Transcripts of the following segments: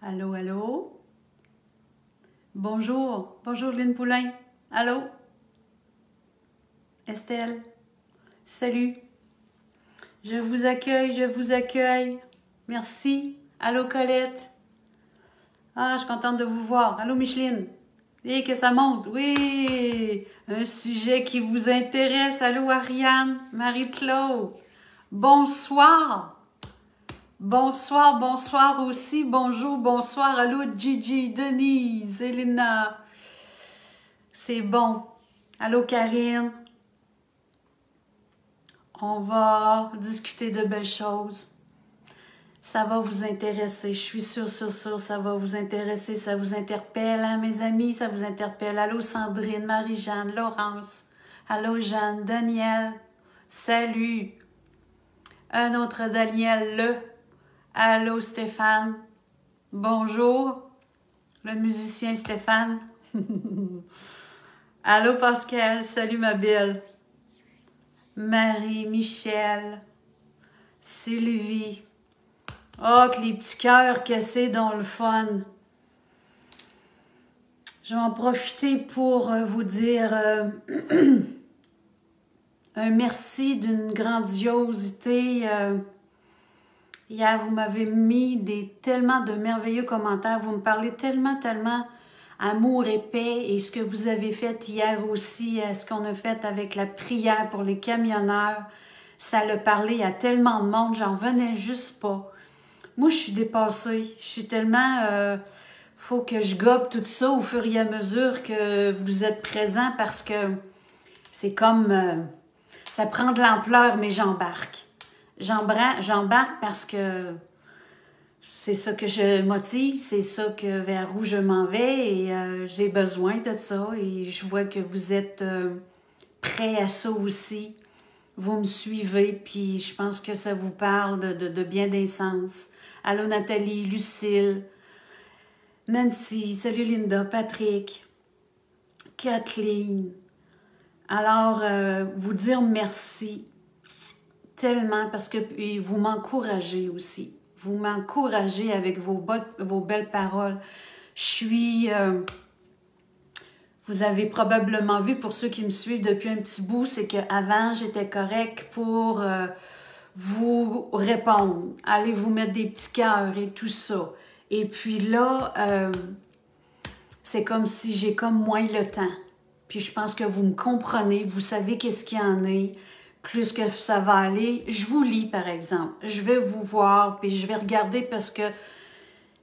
Allô, allô? Bonjour, bonjour Lynn Poulain. Allô? Estelle? Salut. Je vous accueille, je vous accueille. Merci. Allô Colette? Ah, je suis contente de vous voir. Allô Micheline? Et que ça monte. Oui! Un sujet qui vous intéresse. Allô Ariane? Marie-Claude? Bonsoir! Bonsoir, bonsoir aussi. Bonjour, bonsoir. Allô Gigi, Denise, Elena. C'est bon. Allô Karine? On va discuter de belles choses. Ça va vous intéresser. Je suis sûre, ça va vous intéresser. Ça vous interpelle, hein, mes amis? Ça vous interpelle. Allô Sandrine, Marie-Jeanne, Laurence. Allô Jeanne, Daniel. Salut. Un autre Daniel, le. Allô Stéphane. Bonjour. Le musicien Stéphane. Allô Pascal. Salut ma belle. Marie, Michel, Sylvie. Oh, que les petits cœurs que c'est dans le fun. Je vais en profiter pour vous dire un merci d'une grandiosité. Hier, vous m'avez mis tellement de merveilleux commentaires. Vous me parlez tellement amour et paix. Et ce que vous avez fait hier aussi, ce qu'on a fait avec la prière pour les camionneurs, ça l'a parlé à tellement de monde, j'en venais juste pas. Moi, je suis dépassée. Je suis tellement... faut que je gobe tout ça au fur et à mesure que vous êtes présents parce que c'est comme... ça prend de l'ampleur, mais j'embarque. J'embarque parce que c'est ça que je motive, c'est ça vers où je m'en vais et j'ai besoin de ça et je vois que vous êtes prêts à ça aussi. Vous me suivez, puis je pense que ça vous parle de bien des sens. Allô Nathalie, Lucille, Nancy, salut Linda, Patrick, Kathleen. Alors, vous dire merci tellement parce que vous m'encouragez aussi. Vous m'encouragez avec vos belles paroles. Je suis... vous avez probablement vu, pour ceux qui me suivent depuis un petit bout, c'est qu'avant, j'étais correcte pour vous répondre. Allez vous mettre des petits cœurs et tout ça. Et puis là, c'est comme si j'ai comme moins le temps. Puis je pense que vous me comprenez, vous savez qu'est-ce qu'il y en est. Plus que ça va aller, je vous lis par exemple. Je vais vous voir, puis je vais regarder parce que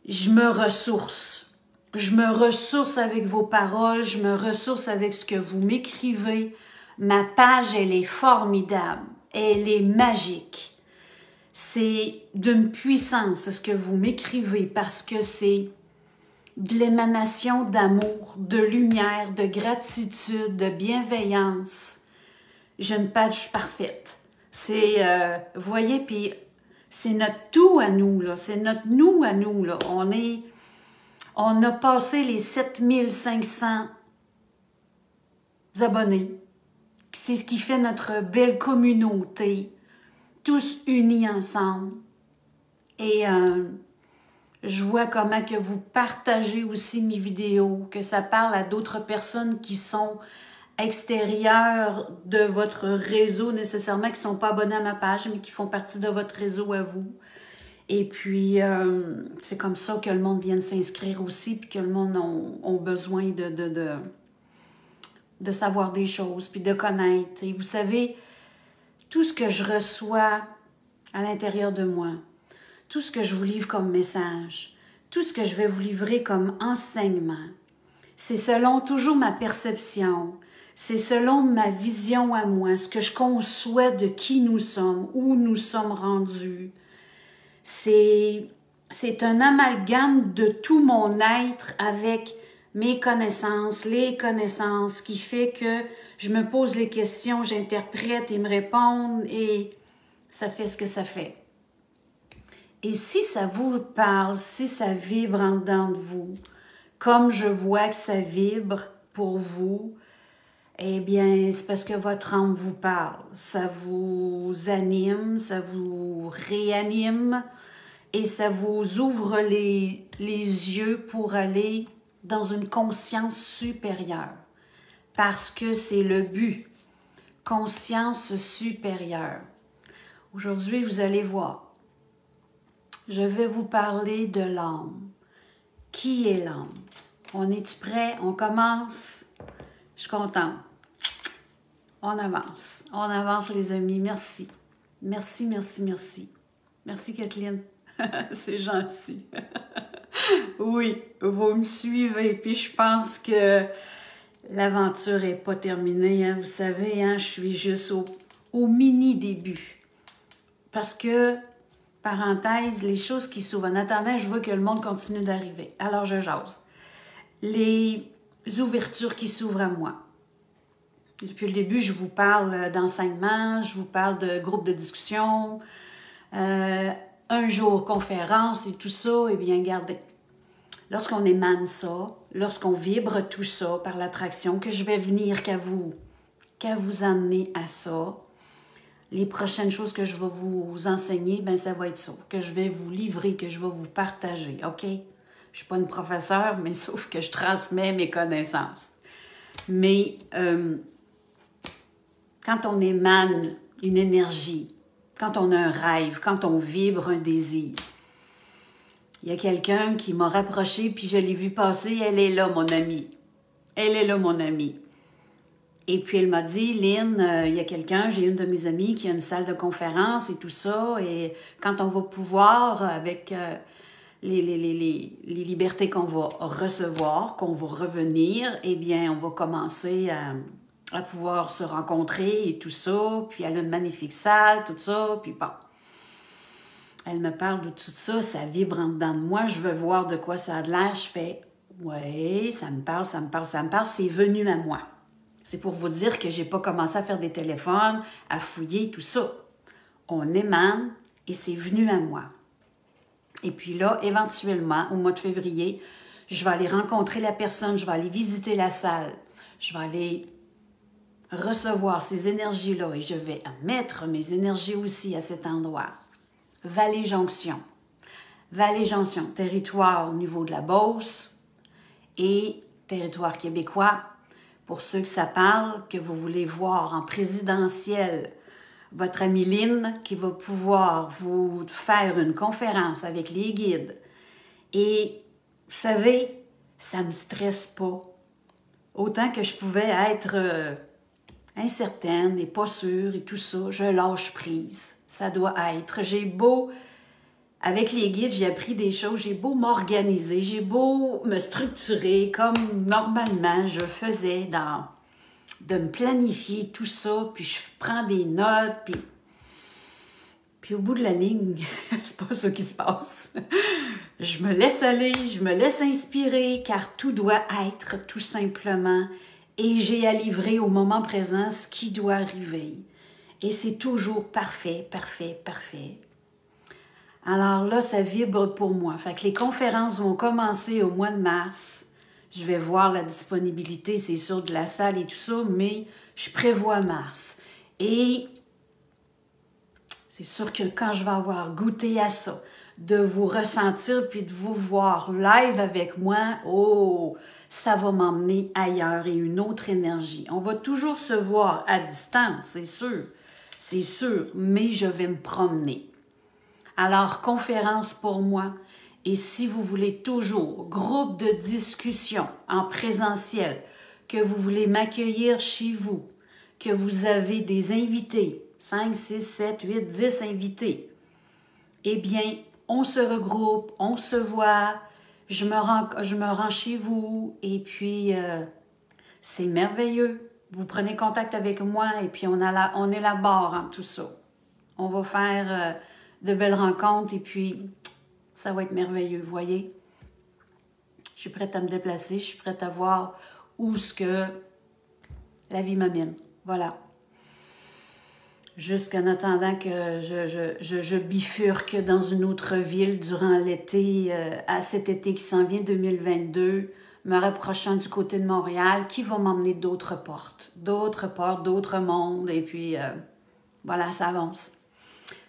je me ressource. Je me ressource avec vos paroles, je me ressource avec ce que vous m'écrivez. Ma page, elle est formidable, elle est magique. C'est d'une puissance ce que vous m'écrivez parce que c'est de l'émanation d'amour, de lumière, de gratitude, de bienveillance. J'ai une page parfaite. C'est, vous voyez, puis c'est notre tout à nous, là. C'est notre nous à nous, là. On a passé les 7500 abonnés. C'est ce qui fait notre belle communauté. Tous unis ensemble. Et je vois comment que vous partagez aussi mes vidéos, que ça parle à d'autres personnes qui sont extérieurs de votre réseau nécessairement, qui ne sont pas abonnés à ma page, mais qui font partie de votre réseau à vous. Et puis, c'est comme ça que le monde vient de s'inscrire aussi, puis que le monde a besoin de savoir des choses, puis de connaître. Et vous savez, tout ce que je reçois à l'intérieur de moi, tout ce que je vous livre comme message, tout ce que je vais vous livrer comme enseignement, c'est selon toujours ma perception, c'est selon ma vision à moi, ce que je conçois de qui nous sommes, où nous sommes rendus. C'est un amalgame de tout mon être avec mes connaissances, les connaissances, qui fait que je me pose les questions, j'interprète, ils me répondent et ça fait ce que ça fait. Et si ça vous parle, si ça vibre en dedans de vous, comme je vois que ça vibre pour vous, eh bien, c'est parce que votre âme vous parle. Ça vous anime, ça vous réanime et ça vous ouvre les yeux pour aller dans une conscience supérieure. Parce que c'est le but. Conscience supérieure. Aujourd'hui, vous allez voir. Je vais vous parler de l'âme. Qui est l'âme? On est-tu prêt? On commence? Je suis contente. On avance. On avance, les amis. Merci. Merci, merci, merci. Merci, Kathleen. C'est gentil. Oui, vous me suivez. Puis je pense que l'aventure n'est pas terminée. Hein. Vous savez, hein, je suis juste au mini-début. Parce que, parenthèse, les choses qui s'ouvrent. En attendant, je veux que le monde continue d'arriver. Alors, je jase. Les ouvertures qui s'ouvrent à moi. Depuis le début, je vous parle d'enseignement, je vous parle de groupes de discussion, un jour conférence et tout ça. Eh bien, regardez, lorsqu'on émane ça, lorsqu'on vibre tout ça par l'attraction, que je vais venir qu'à vous amener à ça, les prochaines choses que je vais vous enseigner, ben ça va être ça, que je vais vous livrer, que je vais vous partager, OK? Je ne suis pas une professeure, mais sauf que je transmets mes connaissances. Mais quand on émane une énergie, quand on a un rêve, quand on vibre un désir, il y a quelqu'un qui m'a rapproché, puis je l'ai vu passer, elle est là, mon amie. Elle est là, mon amie. Et puis elle m'a dit, Lynn, il y a quelqu'un, j'ai une de mes amies qui a une salle de conférence et tout ça, et quand on va pouvoir, avec les libertés qu'on va recevoir, qu'on va revenir, eh bien, on va commencer à pouvoir se rencontrer et tout ça, puis elle a une magnifique salle, tout ça, puis bon. Elle me parle de tout ça, ça vibre en dedans de moi, je veux voir de quoi ça a de l'air, je fais, ouais, ça me parle, ça me parle, ça me parle, c'est venu à moi. C'est pour vous dire que j'ai pas commencé à faire des téléphones, à fouiller, tout ça. On émane et c'est venu à moi. Et puis là, éventuellement, au mois de février, je vais aller rencontrer la personne, je vais aller visiter la salle, je vais aller recevoir ces énergies-là et je vais mettre mes énergies aussi à cet endroit. Vallée-Jonction. Vallée-Jonction, territoire au niveau de la Beauce et territoire québécois. Pour ceux que ça parle, que vous voulez voir en présidentiel, votre amie Lynn qui va pouvoir vous faire une conférence avec les guides. Et vous savez, ça ne me stresse pas. Autant que je pouvais être incertaine et pas sûre et tout ça, je lâche prise. Ça doit être. J'ai beau, avec les guides, j'ai appris des choses, j'ai beau m'organiser, j'ai beau me structurer comme normalement je faisais de me planifier tout ça, puis je prends des notes, puis au bout de la ligne, c'est pas ça qui se passe. Je me laisse aller, je me laisse inspirer, car tout doit être tout simplement, et j'ai à livrer au moment présent ce qui doit arriver. Et c'est toujours parfait, parfait, parfait. Alors là, ça vibre pour moi. Fait que les conférences vont commencer au mois de mars. Je vais voir la disponibilité, c'est sûr, de la salle et tout ça, mais je prévois mars. Et c'est sûr que quand je vais avoir goûté à ça, de vous ressentir puis de vous voir live avec moi, oh, ça va m'emmener ailleurs et une autre énergie. On va toujours se voir à distance, c'est sûr, mais je vais me promener. Alors, conférence pour moi. Et si vous voulez toujours groupe de discussion en présentiel, que vous voulez m'accueillir chez vous, que vous avez des invités, 5, 6, 7, 8, 10 invités, eh bien, on se regroupe, on se voit, je me rends chez vous et puis c'est merveilleux. Vous prenez contact avec moi et puis on élabore en tout ça. On va faire de belles rencontres et puis ça va être merveilleux, vous voyez. Je suis prête à me déplacer, je suis prête à voir où ce que la vie m'amène. Voilà. jusqu'en attendant que je bifurque dans une autre ville durant l'été, à cet été qui s'en vient, 2022, me rapprochant du côté de Montréal, qui va m'emmener d'autres portes, d'autres mondes, et puis voilà, ça avance.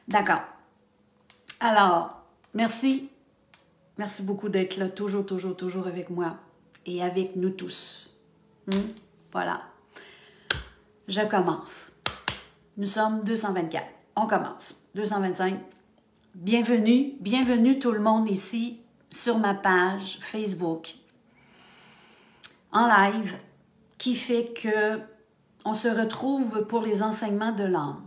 D'accord. Alors, merci. Merci beaucoup d'être là, toujours avec moi et avec nous tous. Voilà. Je commence. Nous sommes 224. On commence. 225. Bienvenue tout le monde ici sur ma page Facebook en live qui fait que on se retrouve pour les enseignements de l'âme.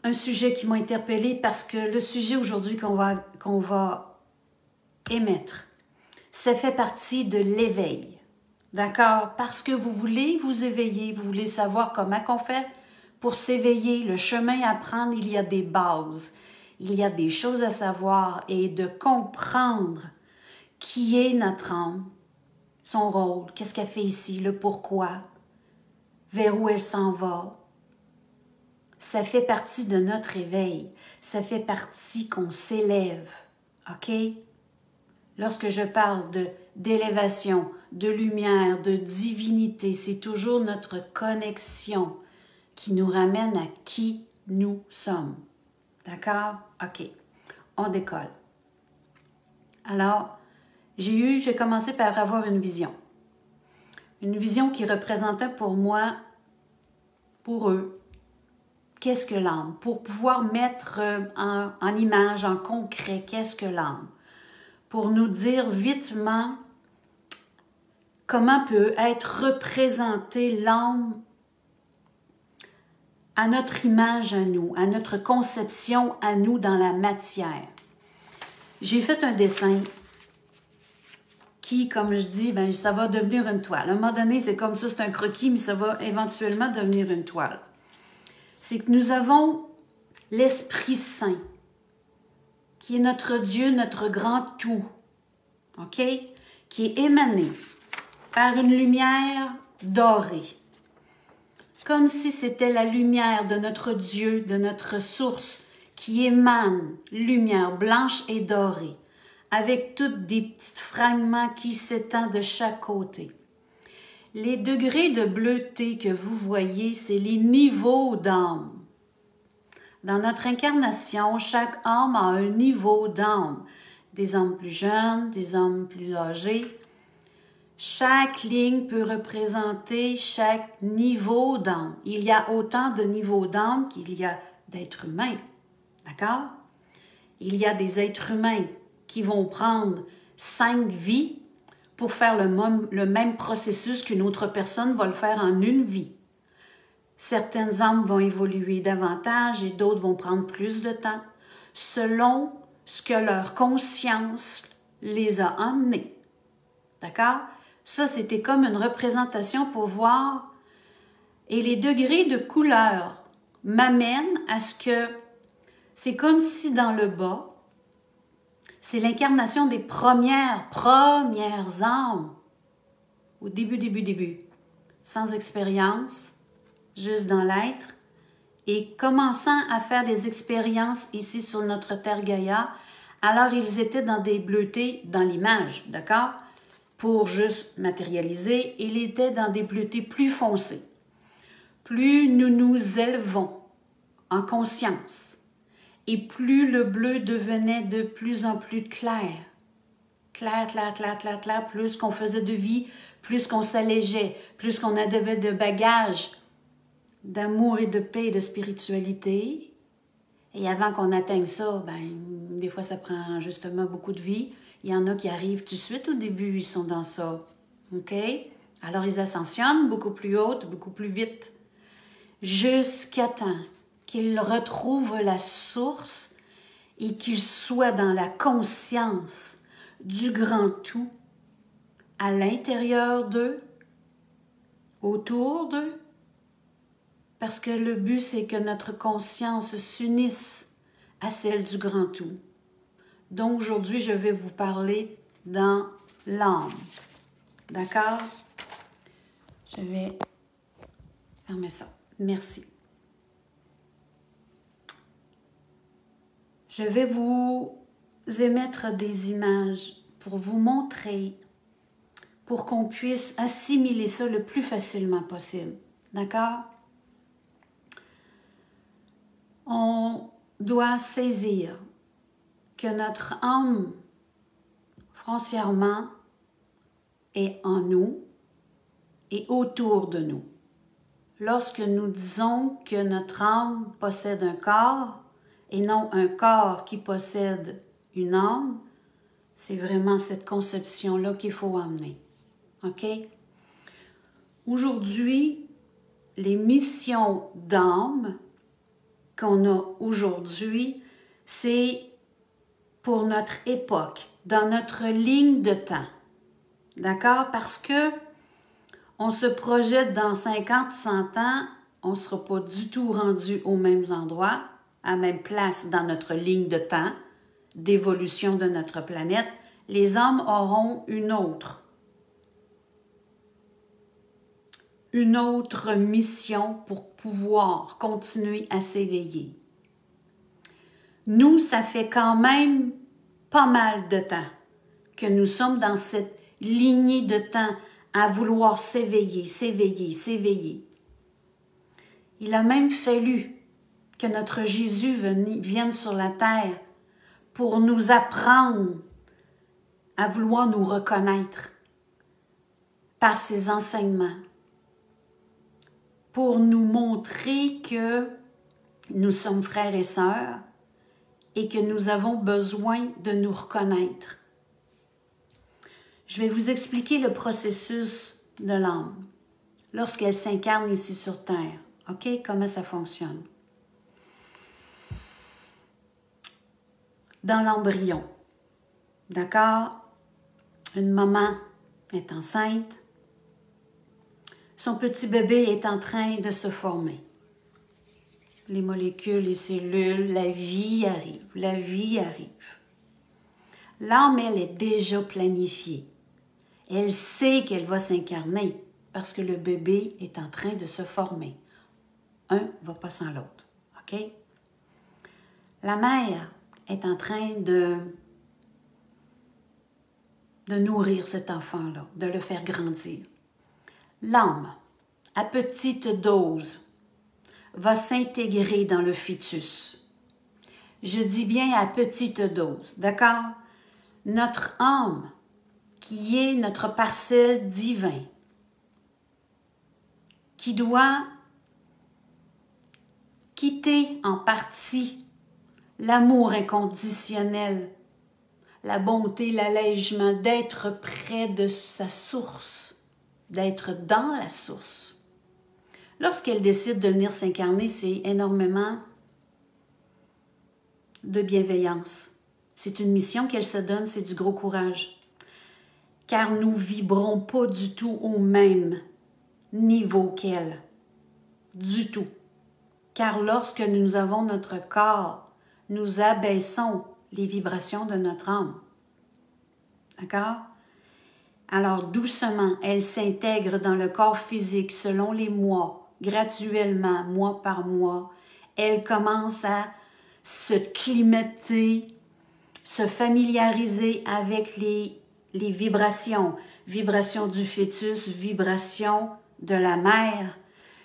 Un sujet qui m'a interpellée parce que le sujet aujourd'hui qu'on va émettre, ça fait partie de l'éveil. D'accord? Parce que vous voulez vous éveiller, vous voulez savoir comment on fait pour s'éveiller, le chemin à prendre, il y a des bases, il y a des choses à savoir et de comprendre qui est notre âme, son rôle, qu'est-ce qu'elle fait ici, le pourquoi, vers où elle s'en va. Ça fait partie de notre éveil, ça fait partie qu'on s'élève, OK? Lorsque je parle d'élévation, de lumière, de divinité, c'est toujours notre connexion qui nous ramène à qui nous sommes. D'accord? OK. On décolle. Alors, j'ai commencé par avoir une vision. Une vision qui représentait pour moi, pour eux, qu'est-ce que l'âme? Pour pouvoir mettre en image, en concret, qu'est-ce que l'âme? Pour nous dire vitement comment peut être représentée l'âme à notre image à nous, à notre conception à nous dans la matière. J'ai fait un dessin qui, comme je dis, ben, ça va devenir une toile. À un moment donné, c'est comme ça, c'est un croquis, mais ça va éventuellement devenir une toile. C'est que nous avons l'Esprit Saint, qui est notre Dieu, notre grand tout, OK? Qui est émané par une lumière dorée. Comme si c'était la lumière de notre Dieu, de notre source, qui émane lumière blanche et dorée, avec toutes des petits fragments qui s'étendent de chaque côté. Les degrés de bleuté que vous voyez, c'est les niveaux d'âme. Dans notre incarnation, chaque âme a un niveau d'âme. Des âmes plus jeunes, des âmes plus âgées. Chaque ligne peut représenter chaque niveau d'âme. Il y a autant de niveaux d'âme qu'il y a d'êtres humains. D'accord? Il y a des êtres humains qui vont prendre 5 vies pour faire le même processus qu'une autre personne va le faire en une vie. Certaines âmes vont évoluer davantage et d'autres vont prendre plus de temps, selon ce que leur conscience les a emmenés. D'accord? Ça, c'était comme une représentation pour voir. Et les degrés de couleur m'amènent à ce que c'est comme si dans le bas, c'est l'incarnation des premières âmes. Au début, sans expérience, juste dans l'être, et commençant à faire des expériences ici sur notre terre Gaïa, alors ils étaient dans des bleutés dans l'image, d'accord? Pour juste matérialiser, ils étaient dans des bleutés plus foncées. Plus nous nous élevons en conscience, et plus le bleu devenait de plus en plus clair. Clair, plus qu'on faisait de vie, plus qu'on s'allégeait, plus qu'on avait de bagages d'amour et de paix et de spiritualité. Et avant qu'on atteigne ça, ben, des fois ça prend justement beaucoup de vie. Il y en a qui arrivent tout de suite au début, ils sont dans ça. OK? Alors ils ascensionnent beaucoup plus haute, beaucoup plus vite, jusqu'à temps qu'ils retrouvent la source et qu'ils soient dans la conscience du grand tout, à l'intérieur d'eux, autour d'eux, parce que le but, c'est que notre conscience s'unisse à celle du grand tout. Donc, aujourd'hui, je vais vous parler dans l'âme. D'accord? Je vais fermer ça. Merci. Je vais vous émettre des images pour vous montrer, pour qu'on puisse assimiler ça le plus facilement possible. D'accord? On doit saisir que notre âme, foncièrement, est en nous et autour de nous. Lorsque nous disons que notre âme possède un corps et non un corps qui possède une âme, c'est vraiment cette conception-là qu'il faut amener. OK? Aujourd'hui, les missions d'âme qu'on a aujourd'hui, c'est pour notre époque, dans notre ligne de temps. D'accord? Parce que on se projette dans 50, 100 ans, on ne sera pas du tout rendu aux mêmes endroits, à la même place dans notre ligne de temps d'évolution de notre planète. Les hommes auront une autre mission pour pouvoir continuer à s'éveiller. Nous, ça fait quand même pas mal de temps que nous sommes dans cette lignée de temps à vouloir s'éveiller, s'éveiller, s'éveiller. Il a même fallu que notre Jésus vienne sur la terre pour nous apprendre à vouloir nous reconnaître par ses enseignements, pour nous montrer que nous sommes frères et sœurs et que nous avons besoin de nous reconnaître. Je vais vous expliquer le processus de l'âme lorsqu'elle s'incarne ici sur Terre. OK? Comment ça fonctionne? Dans l'embryon, d'accord? Une maman est enceinte. Son petit bébé est en train de se former. Les molécules, les cellules, la vie arrive. La vie arrive. L'âme, elle est déjà planifiée. Elle sait qu'elle va s'incarner parce que le bébé est en train de se former. Un ne va pas sans l'autre. OK? La mère est en train de nourrir cet enfant-là, de le faire grandir. L'âme, à petite dose, va s'intégrer dans le fœtus. Je dis bien à petite dose, d'accord? Notre âme, qui est notre parcelle divin, qui doit quitter en partie l'amour inconditionnel, la bonté, l'allègement, d'être près de sa source, d'être dans la source. Lorsqu'elle décide de venir s'incarner, c'est énormément de bienveillance. C'est une mission qu'elle se donne, c'est du gros courage. Car nous ne vibrons pas du tout au même niveau qu'elle. Du tout. Car lorsque nous avons notre corps, nous abaissons les vibrations de notre âme. D'accord? Alors, doucement, elle s'intègre dans le corps physique selon les mois, graduellement, mois par mois. Elle commence à se climater, se familiariser avec les vibrations. Vibrations du fœtus, vibrations de la mère,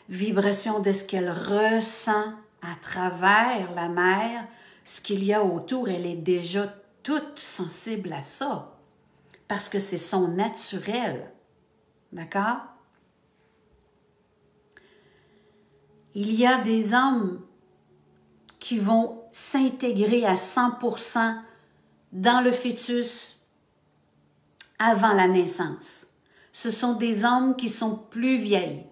vibrations de ce qu'elle ressent à travers la mère, ce qu'il y a autour. Elle est déjà toute sensible à ça. Parce que c'est son naturel. D'accord? Il y a des hommes qui vont s'intégrer à 100% dans le fœtus avant la naissance. Ce sont des hommes qui sont plus vieilles,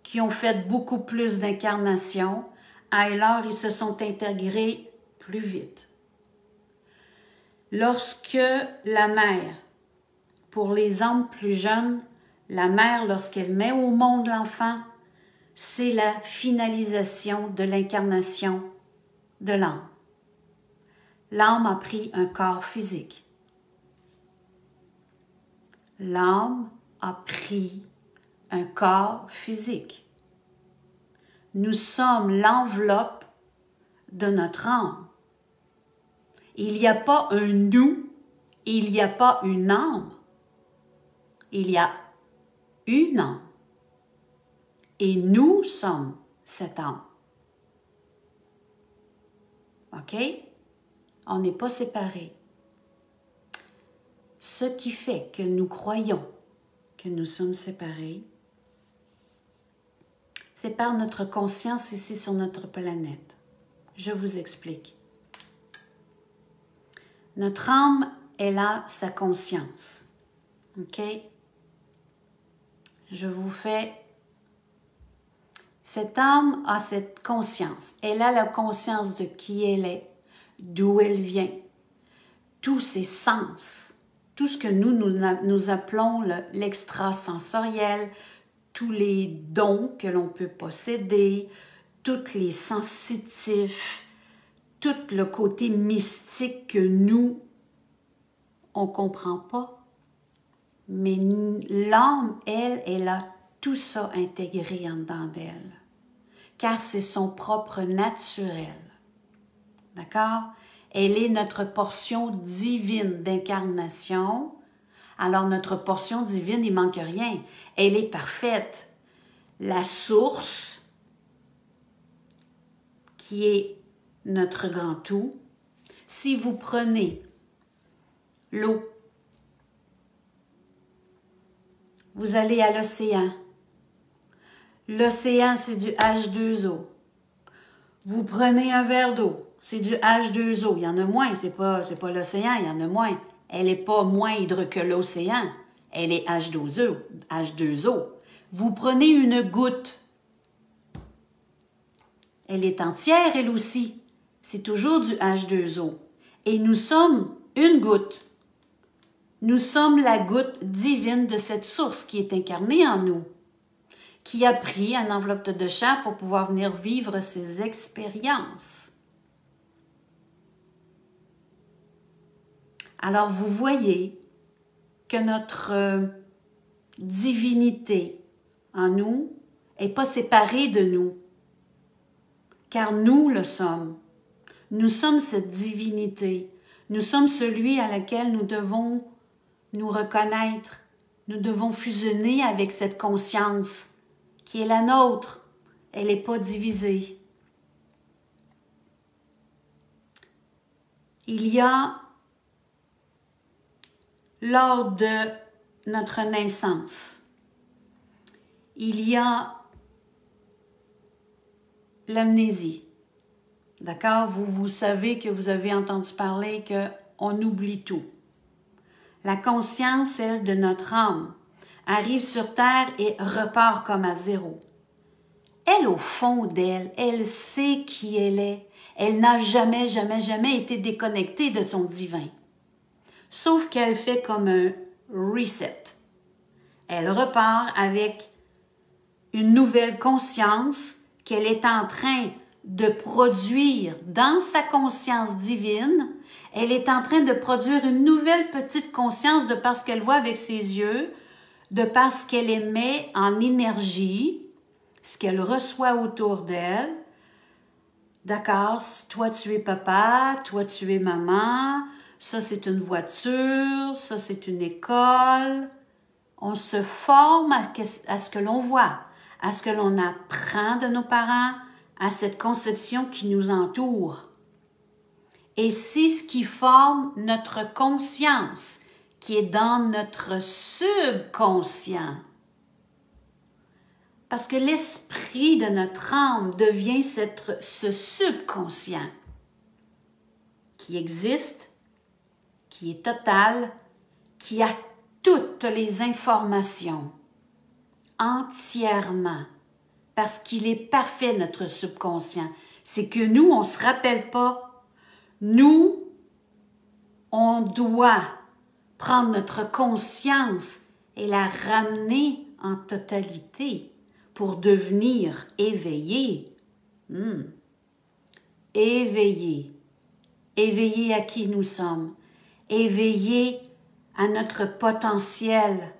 qui ont fait beaucoup plus d'incarnations, alors ils se sont intégrés plus vite. Lorsque la mère, pour les hommes plus jeunes, la mère, lorsqu'elle met au monde l'enfant, c'est la finalisation de l'incarnation de l'âme. L'âme a pris un corps physique. L'âme a pris un corps physique. Nous sommes l'enveloppe de notre âme. Il n'y a pas un nous, il n'y a pas une âme. Il y a une âme. Et nous sommes cette âme. OK? On n'est pas séparés. Ce qui fait que nous croyons que nous sommes séparés, c'est par notre conscience ici sur notre planète. Je vous explique. Notre âme, elle a sa conscience. OK? Je vous fais... Cette âme a cette conscience. Elle a la conscience de qui elle est, d'où elle vient, tous ses sens, tout ce que nous appelons l'extrasensoriel, tous les dons que l'on peut posséder, tous les sensitifs, tout le côté mystique que nous, on ne comprend pas. Mais l'âme, elle a tout ça intégré en dedans d'elle, car c'est son propre naturel. D'accord? Elle est notre portion divine d'incarnation. Alors, notre portion divine, il ne manque rien. Elle est parfaite. La source, qui est notre grand tout, si vous prenez l'eau, vous allez à l'océan. L'océan, c'est du H2O. Vous prenez un verre d'eau, c'est du H2O. Il y en a moins, c'est pas l'océan, il y en a moins. Elle n'est pas moindre que l'océan. Elle est H2O. H2O. Vous prenez une goutte. Elle est entière, elle aussi. C'est toujours du H2O. Et nous sommes une goutte. Nous sommes la goutte divine de cette source qui est incarnée en nous, qui a pris un enveloppe de chair pour pouvoir venir vivre ses expériences. Alors, vous voyez que notre divinité en nous n'est pas séparée de nous, car nous le sommes. Nous sommes cette divinité. Nous sommes celui à laquelle nous devons nous reconnaître. Nous devons fusionner avec cette conscience qui est la nôtre. Elle n'est pas divisée. Il y a, lors de notre naissance, il y a l'amnésie. D'accord? Vous savez que vous avez entendu parler qu'on oublie tout. La conscience, elle, de notre âme, arrive sur Terre et repart comme à zéro. Elle, au fond d'elle, elle sait qui elle est. Elle n'a jamais, jamais, jamais été déconnectée de son divin. Sauf qu'elle fait comme un reset. Elle repart avec une nouvelle conscience qu'elle est en train de produire dans sa conscience divine. Elle est en train de produire une nouvelle petite conscience de parce qu'elle voit avec ses yeux, de parce qu'elle émet en énergie, ce qu'elle reçoit autour d'elle. D'accord, toi tu es papa, toi tu es maman, ça c'est une voiture, ça c'est une école. On se forme à ce que l'on voit, à ce que l'on apprend de nos parents, à cette conception qui nous entoure. Et c'est ce qui forme notre conscience, qui est dans notre subconscient. Parce que l'esprit de notre âme devient ce subconscient qui existe, qui est total, qui a toutes les informations entièrement, parce qu'il est parfait, notre subconscient. C'est que nous, on ne se rappelle pas. Nous, on doit prendre notre conscience et la ramener en totalité pour devenir éveillé. Éveillé. Éveillé à qui nous sommes. Éveillé à notre potentiel,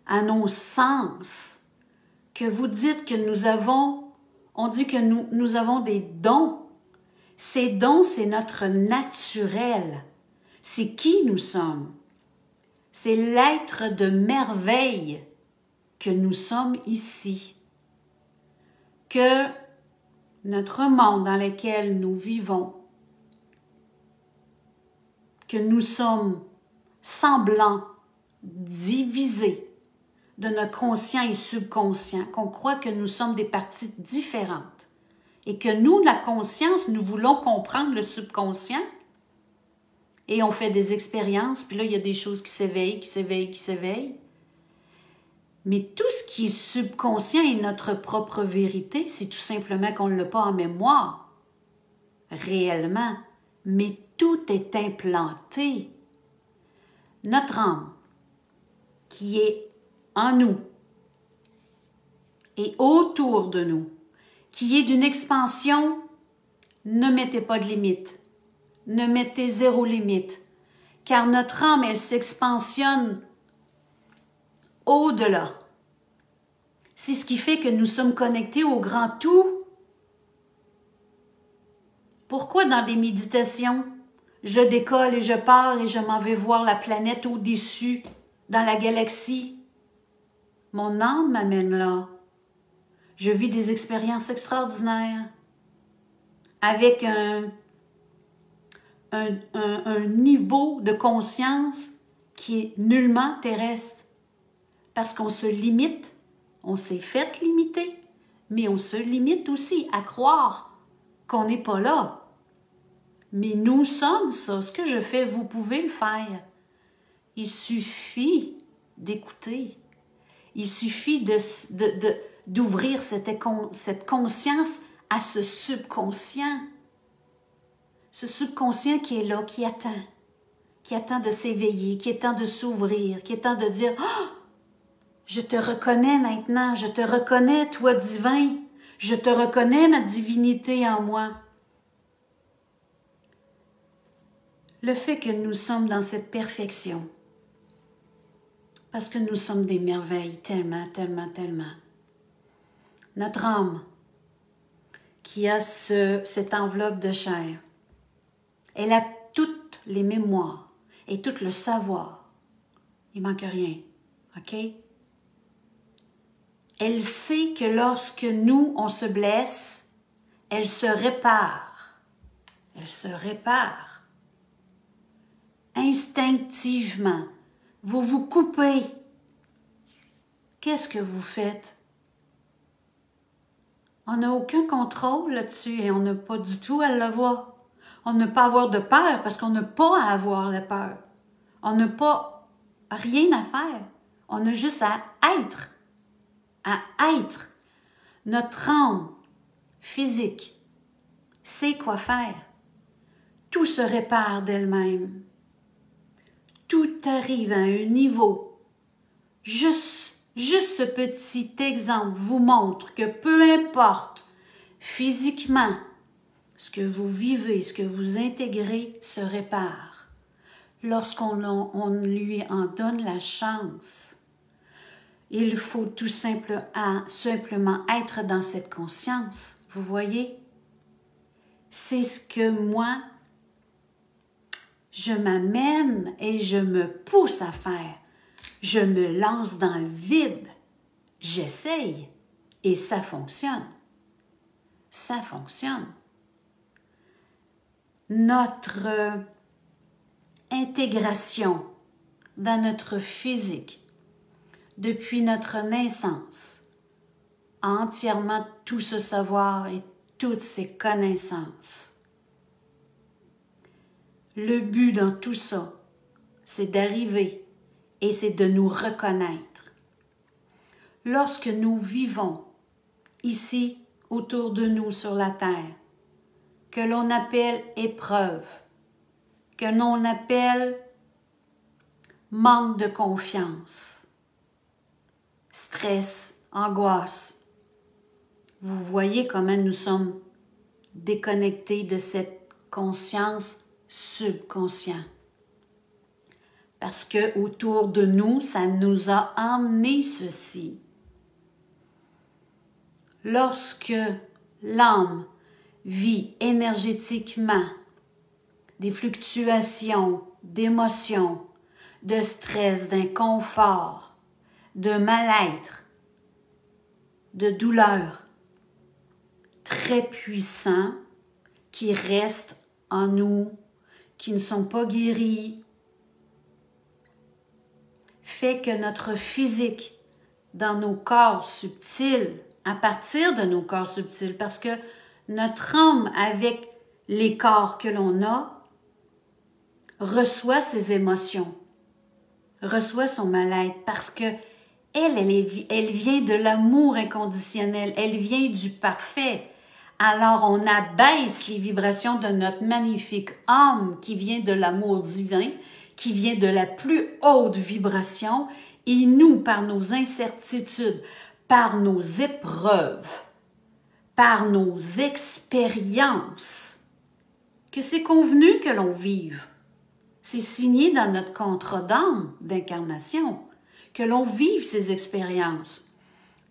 à nos sens, que vous dites que on dit que nous avons des dons. Ces dons, c'est notre naturel. C'est qui nous sommes. C'est l'être de merveille que nous sommes ici. Que notre monde dans lequel nous vivons, que nous sommes semblants, divisés de notre conscient et subconscient, qu'on croit que nous sommes des parties différentes et que nous, la conscience, nous voulons comprendre le subconscient et on fait des expériences, puis là, il y a des choses qui s'éveillent, qui s'éveillent, qui s'éveillent. Mais tout ce qui est subconscient et notre propre vérité, c'est tout simplement qu'on ne l'a pas en mémoire, réellement. Mais tout est implanté. Notre âme, qui est en nous et autour de nous, qui est d'une expansion, ne mettez pas de limite. Ne mettez zéro limite. Car notre âme, elle s'expansionne au-delà. C'est ce qui fait que nous sommes connectés au grand tout. Pourquoi dans des méditations, je décolle et je pars et je m'en vais voir la planète au-dessus, dans la galaxie? Mon âme m'amène là. Je vis des expériences extraordinaires avec un niveau de conscience qui est nullement terrestre. Parce qu'on se limite, on s'est fait limiter, mais on se limite aussi à croire qu'on n'est pas là. Mais nous sommes ça. Ce que je fais, vous pouvez le faire. Il suffit d'écouter. Il suffit d'ouvrir cette conscience à ce subconscient. Ce subconscient qui est là, qui attend de s'éveiller, qui attend de s'ouvrir, qui attend de dire « Oh, je te reconnais maintenant, je te reconnais, toi divin, je te reconnais ma divinité en moi. » Le fait que nous sommes dans cette perfection, parce que nous sommes des merveilles tellement, tellement, tellement. Notre âme, qui a cette enveloppe de chair, elle a toutes les mémoires et tout le savoir. Il manque rien, OK? Elle sait que lorsque nous, on se blesse, elle se répare. Elle se répare. Instinctivement, vous vous coupez. Qu'est-ce que vous faites? On n'a aucun contrôle là-dessus et on n'a pas du tout à l'avoir. On n'a pas à avoir de peur parce qu'on n'a pas à avoir la peur. On n'a pas rien à faire. On a juste à être. À être. Notre âme physique sait quoi faire. Tout se répare d'elle-même. Tout arrive à un niveau. Juste ce petit exemple vous montre que peu importe physiquement ce que vous vivez, ce que vous intégrez se répare. Lorsqu'on lui en donne la chance, il faut tout simplement être dans cette conscience. Vous voyez? C'est ce que moi, je m'amène et je me pousse à faire. Je me lance dans le vide. J'essaye et ça fonctionne. Ça fonctionne. Notre intégration dans notre physique depuis notre naissance, entièrement tout ce savoir et toutes ces connaissances. Le but dans tout ça, c'est d'arriver et c'est de nous reconnaître. Lorsque nous vivons ici, autour de nous sur la terre, que l'on appelle épreuve, que l'on appelle manque de confiance, stress, angoisse. Vous voyez comment nous sommes déconnectés de cette conscience subconsciente. Parce que autour de nous, ça nous a emmené ceci. lorsque l'âme vit énergétiquement des fluctuations d'émotions, de stress, d'inconfort, de mal-être, de douleur très puissants qui restent en nous, qui ne sont pas guéris, fait que notre physique dans nos corps subtils, à partir de nos corps subtils, parce que notre âme avec les corps que l'on a, reçoit ses émotions, reçoit son mal-être, parce que elle vient de l'amour inconditionnel, elle vient du parfait. Alors on abaisse les vibrations de notre magnifique âme qui vient de l'amour divin, qui vient de la plus haute vibration, et nous, par nos incertitudes, par nos épreuves, par nos expériences, que c'est convenu que l'on vive. C'est signé dans notre contrat d'âme, d'incarnation, que l'on vive ces expériences.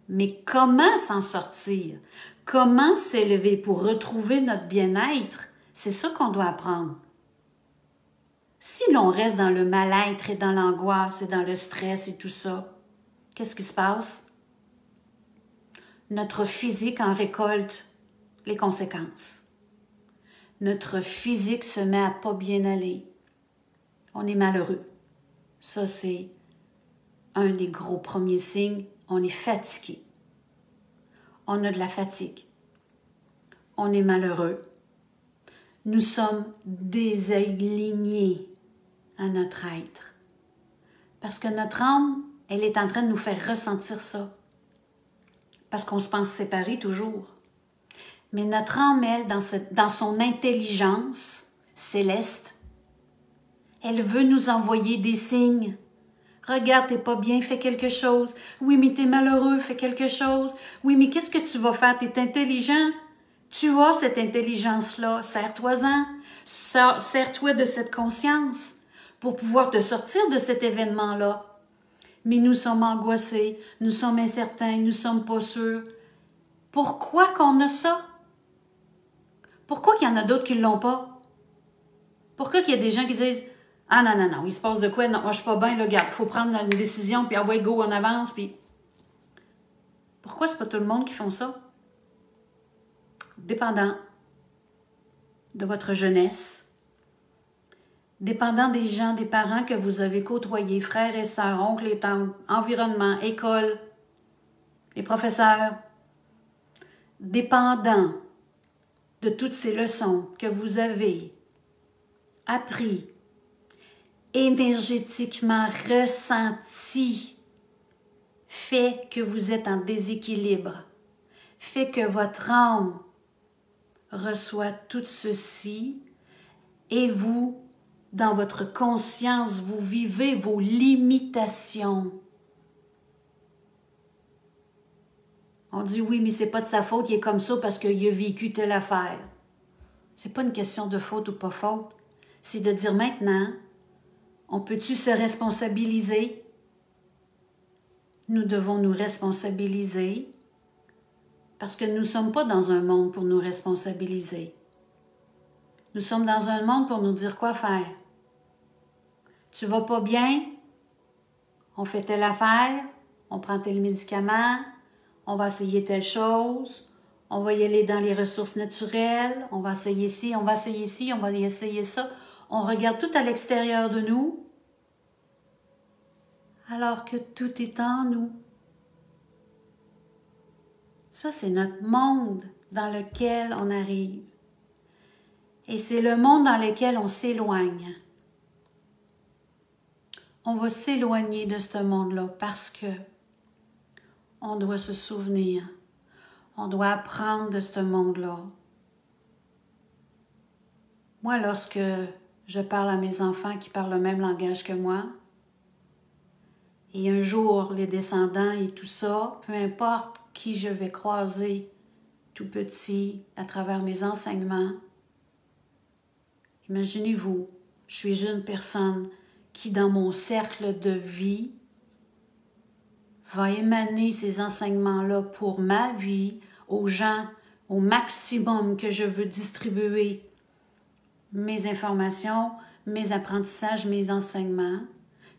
Mais comment s'en sortir? Comment s'élever pour retrouver notre bien-être? C'est ça qu'on doit apprendre. Si l'on reste dans le mal-être et dans l'angoisse et dans le stress et tout ça, qu'est-ce qui se passe? Notre physique en récolte les conséquences. Notre physique se met à pas bien aller. On est malheureux. Ça, c'est un des gros premiers signes. On est fatigué. On a de la fatigue. On est malheureux. Nous sommes désalignés à notre être. Parce que notre âme, elle est en train de nous faire ressentir ça. Parce qu'on se pense séparés toujours. Mais notre âme, elle, dans son intelligence céleste, elle veut nous envoyer des signes. Regarde, t'es pas bien, fais quelque chose. Oui, mais t'es malheureux, fais quelque chose. Oui, mais qu'est-ce que tu vas faire? T'es intelligent. Tu as cette intelligence-là. Sers-toi-en. Sers-toi de cette conscience pour pouvoir te sortir de cet événement-là. Mais nous sommes angoissés, nous sommes incertains, nous sommes pas sûrs. Pourquoi qu'on a ça? Pourquoi qu'il y en a d'autres qui ne l'ont pas? Pourquoi qu'il y a des gens qui disent « Ah non, non, non, il se passe de quoi? Non, moi je suis pas bien, là, regarde, il faut prendre une décision, puis ah ouais, go, on avance, puis... » Pourquoi c'est pas tout le monde qui font ça? Dépendant de votre jeunesse, dépendant des gens, des parents que vous avez côtoyés, frères et sœurs, oncles et tantes, environnement, école, les professeurs, dépendant de toutes ces leçons que vous avez appris, énergétiquement ressenties, fait que vous êtes en déséquilibre, fait que votre âme reçoit tout ceci et vous, dans votre conscience, vous vivez vos limitations. On dit oui, mais c'est pas de sa faute, il est comme ça parce qu'il a vécu telle affaire. C'est pas une question de faute ou pas faute. C'est de dire maintenant, on peut-tu se responsabiliser? Nous devons nous responsabiliser parce que nous ne sommes pas dans un monde pour nous responsabiliser. Nous sommes dans un monde pour nous dire quoi faire. Tu vas pas bien? On fait telle affaire, on prend tel médicament, on va essayer telle chose, on va y aller dans les ressources naturelles, on va essayer ci, on va essayer ci, on va y essayer ça. On regarde tout à l'extérieur de nous, alors que tout est en nous. Ça, c'est notre monde dans lequel on arrive. Et c'est le monde dans lequel on s'éloigne. On va s'éloigner de ce monde-là parce que on doit se souvenir, on doit apprendre de ce monde-là. Moi, lorsque je parle à mes enfants qui parlent le même langage que moi, et un jour, les descendants et tout ça, peu importe qui je vais croiser tout petit à travers mes enseignements, imaginez-vous, je suis une personne qui, dans mon cercle de vie, va émaner ces enseignements-là pour ma vie aux gens au maximum que je veux distribuer mes informations, mes apprentissages, mes enseignements,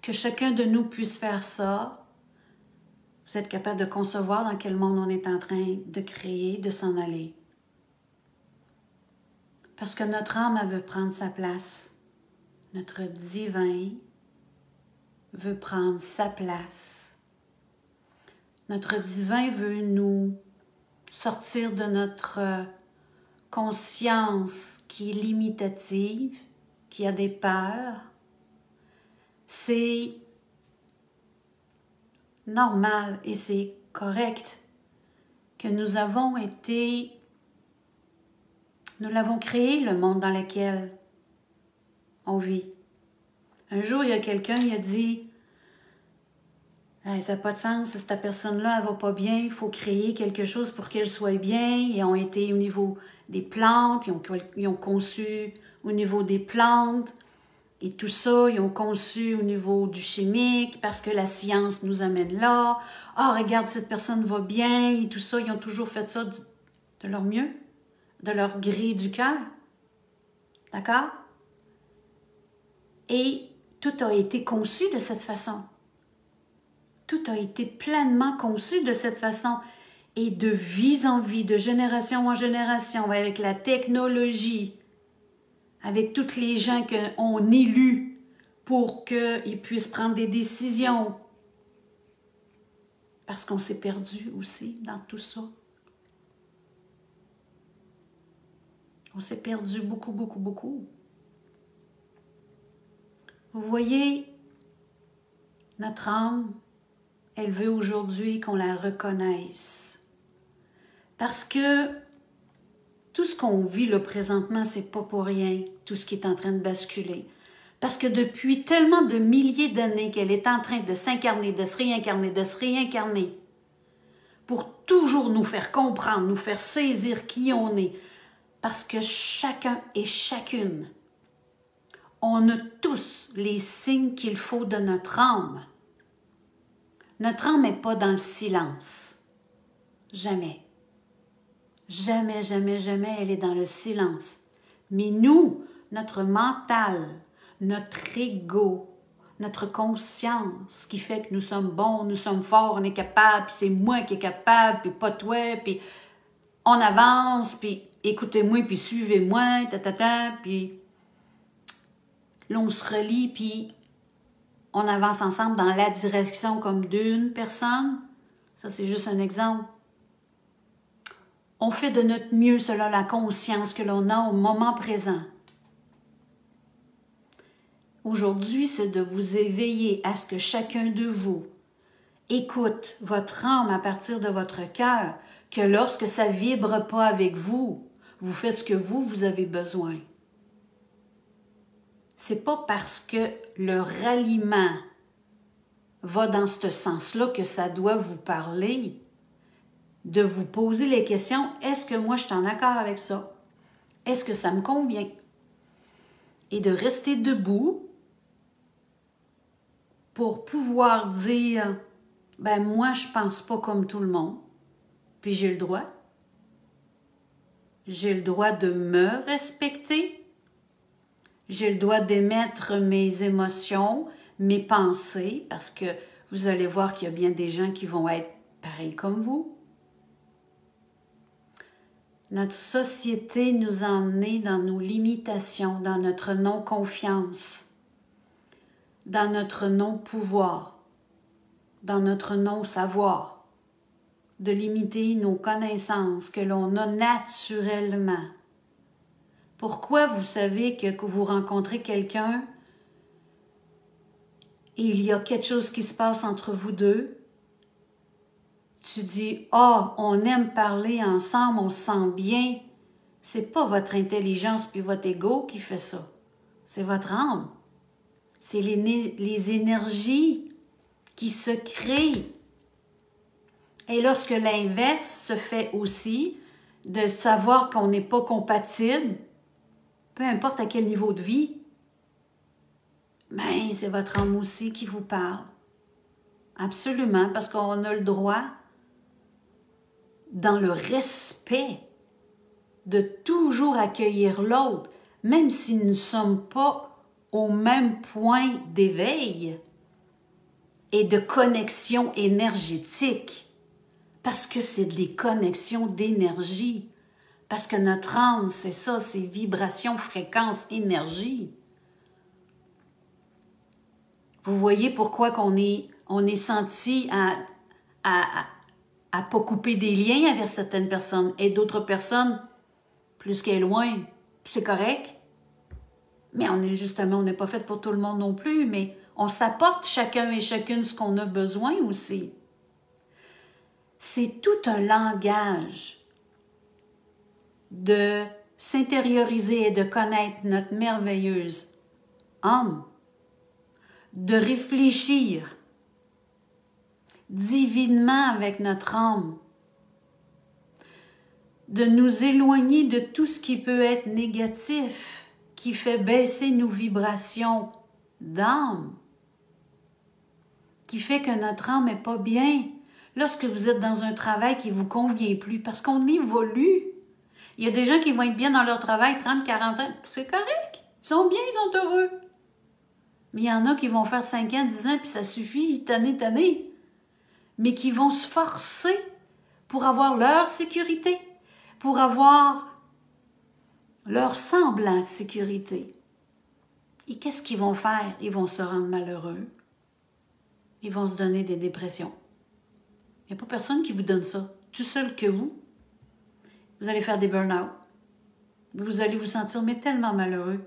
que chacun de nous puisse faire ça. Vous êtes capable de concevoir dans quel monde on est en train de créer, de s'en aller. Parce que notre âme, elle veut prendre sa place. Notre divin veut prendre sa place. Notre divin veut nous sortir de notre conscience qui est limitative, qui a des peurs. C'est normal et c'est correct que nous l'avons créé, le monde dans lequel on vit. Un jour, il y a quelqu'un qui a dit hey, « Ça n'a pas de sens, cette personne-là, elle ne va pas bien, il faut créer quelque chose pour qu'elle soit bien. » Ils ont été au niveau des plantes, ils ont conçu au niveau des plantes et tout ça, ils ont conçu au niveau du chimique parce que la science nous amène là. « Ah, regarde, cette personne va bien » et tout ça, ils ont toujours fait ça de leur mieux, de leur gré du cœur. D'accord? Et tout a été conçu de cette façon. Tout a été pleinement conçu de cette façon. Et de vie en vie, de génération en génération, avec la technologie, avec tous les gens qu'on élu pour qu'ils puissent prendre des décisions. Parce qu'on s'est perdu aussi dans tout ça. On s'est perdu beaucoup, beaucoup, beaucoup. Vous voyez, notre âme, elle veut aujourd'hui qu'on la reconnaisse. Parce que tout ce qu'on vit là présentement, c'est pas pour rien, tout ce qui est en train de basculer. Parce que depuis tellement de milliers d'années qu'elle est en train de s'incarner, de se réincarner, pour toujours nous faire comprendre, nous faire saisir qui on est. Parce que chacun et chacune, on a tous les signes qu'il faut de notre âme. Notre âme n'est pas dans le silence. Jamais. Jamais, jamais, jamais, elle est dans le silence. Mais nous, notre mental, notre ego, notre conscience qui fait que nous sommes bons, nous sommes forts, on est capable, puis c'est moi qui est capable, puis pas toi, puis on avance, puis écoutez-moi, puis suivez-moi, puis là, on se relie, puis on avance ensemble dans la direction comme d'une personne. Ça, c'est juste un exemple. On fait de notre mieux selon la conscience que l'on a au moment présent. Aujourd'hui, c'est de vous éveiller à ce que chacun de vous écoute votre âme à partir de votre cœur, que lorsque ça ne vibre pas avec vous, vous faites ce que vous avez besoin. C'est pas parce que le ralliement va dans ce sens-là que ça doit vous parler, de vous poser les questions, est-ce que moi je suis en accord avec ça? Est-ce que ça me convient? Et de rester debout pour pouvoir dire, ben moi je pense pas comme tout le monde, puis j'ai le droit. J'ai le droit de me respecter. J'ai le droit d'émettre mes émotions, mes pensées, parce que vous allez voir qu'il y a bien des gens qui vont être pareils comme vous. Notre société nous a emmenés dans nos limitations, dans notre non-confiance, dans notre non-pouvoir, dans notre non-savoir, de limiter nos connaissances que l'on a naturellement. Pourquoi vous savez que vous rencontrez quelqu'un et il y a quelque chose qui se passe entre vous deux? Tu dis, ah, on aime parler ensemble, on se sent bien. C'est pas votre intelligence puis votre ego qui fait ça. C'est votre âme. C'est les énergies qui se créent. Et lorsque l'inverse se fait aussi, de savoir qu'on n'est pas compatible, peu importe à quel niveau de vie, ben, c'est votre âme aussi qui vous parle. Absolument, parce qu'on a le droit dans le respect, de toujours accueillir l'autre, même si nous ne sommes pas au même point d'éveil et de connexion énergétique, parce que c'est des connexions d'énergie, parce que notre âme, c'est ça, c'est vibration, fréquence, énergie. Vous voyez pourquoi on est senti à pas couper des liens avec certaines personnes et d'autres personnes, plus qu'elle est loin, c'est correct. Mais on n'est pas fait pour tout le monde non plus, mais on s'apporte chacun et chacune ce qu'on a besoin aussi. C'est tout un langage de s'intérioriser et de connaître notre merveilleuse âme, de réfléchir divinement avec notre âme, de nous éloigner de tout ce qui peut être négatif, qui fait baisser nos vibrations d'âme, qui fait que notre âme n'est pas bien. Lorsque vous êtes dans un travail qui ne vous convient plus, parce qu'on évolue. Il y a des gens qui vont être bien dans leur travail 30, 40 ans, c'est correct. Ils sont bien, ils sont heureux. Mais il y en a qui vont faire 5 ans, 10 ans, puis ça suffit, tanné. Mais qui vont se forcer pour avoir leur sécurité, pour avoir leur semblant de sécurité. Et qu'est-ce qu'ils vont faire? Ils vont se rendre malheureux. Ils vont se donner des dépressions. Il n'y a pas personne qui vous donne ça. Tout seul que vous. Vous allez faire des burn-out. Vous allez vous sentir mais tellement malheureux.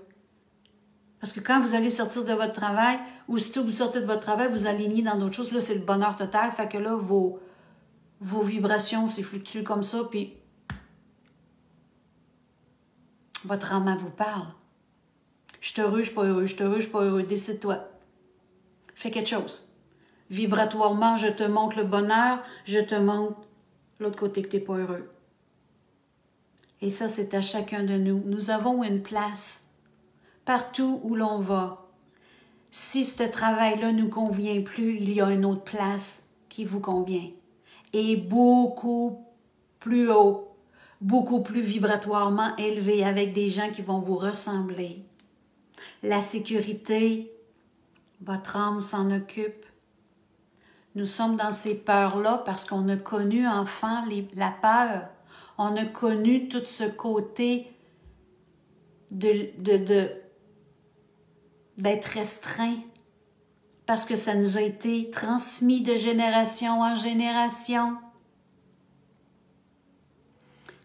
Parce que quand vous allez sortir de votre travail, ou aussitôt que vous sortez de votre travail, vous alignez dans d'autres choses. Là, c'est le bonheur total. Fait que là, vos vibrations, c'est fluctuent comme ça, puis votre âme vous parle. Je suis heureux, je suis pas heureux, je suis heureux, je suis pas heureux. Décide-toi. Fais quelque chose. Vibratoirement, je te montre le bonheur, je te montre l'autre côté que tu n'es pas heureux. Et ça, c'est à chacun de nous. Nous avons une place partout où l'on va. Si ce travail-là ne nous convient plus, il y a une autre place qui vous convient. Et beaucoup plus haut, beaucoup plus vibratoirement élevé, avec des gens qui vont vous ressembler. La sécurité, votre âme s'en occupe. Nous sommes dans ces peurs-là parce qu'on a connu enfant la peur. On a connu tout ce côté d'être restreint parce que ça nous a été transmis de génération en génération.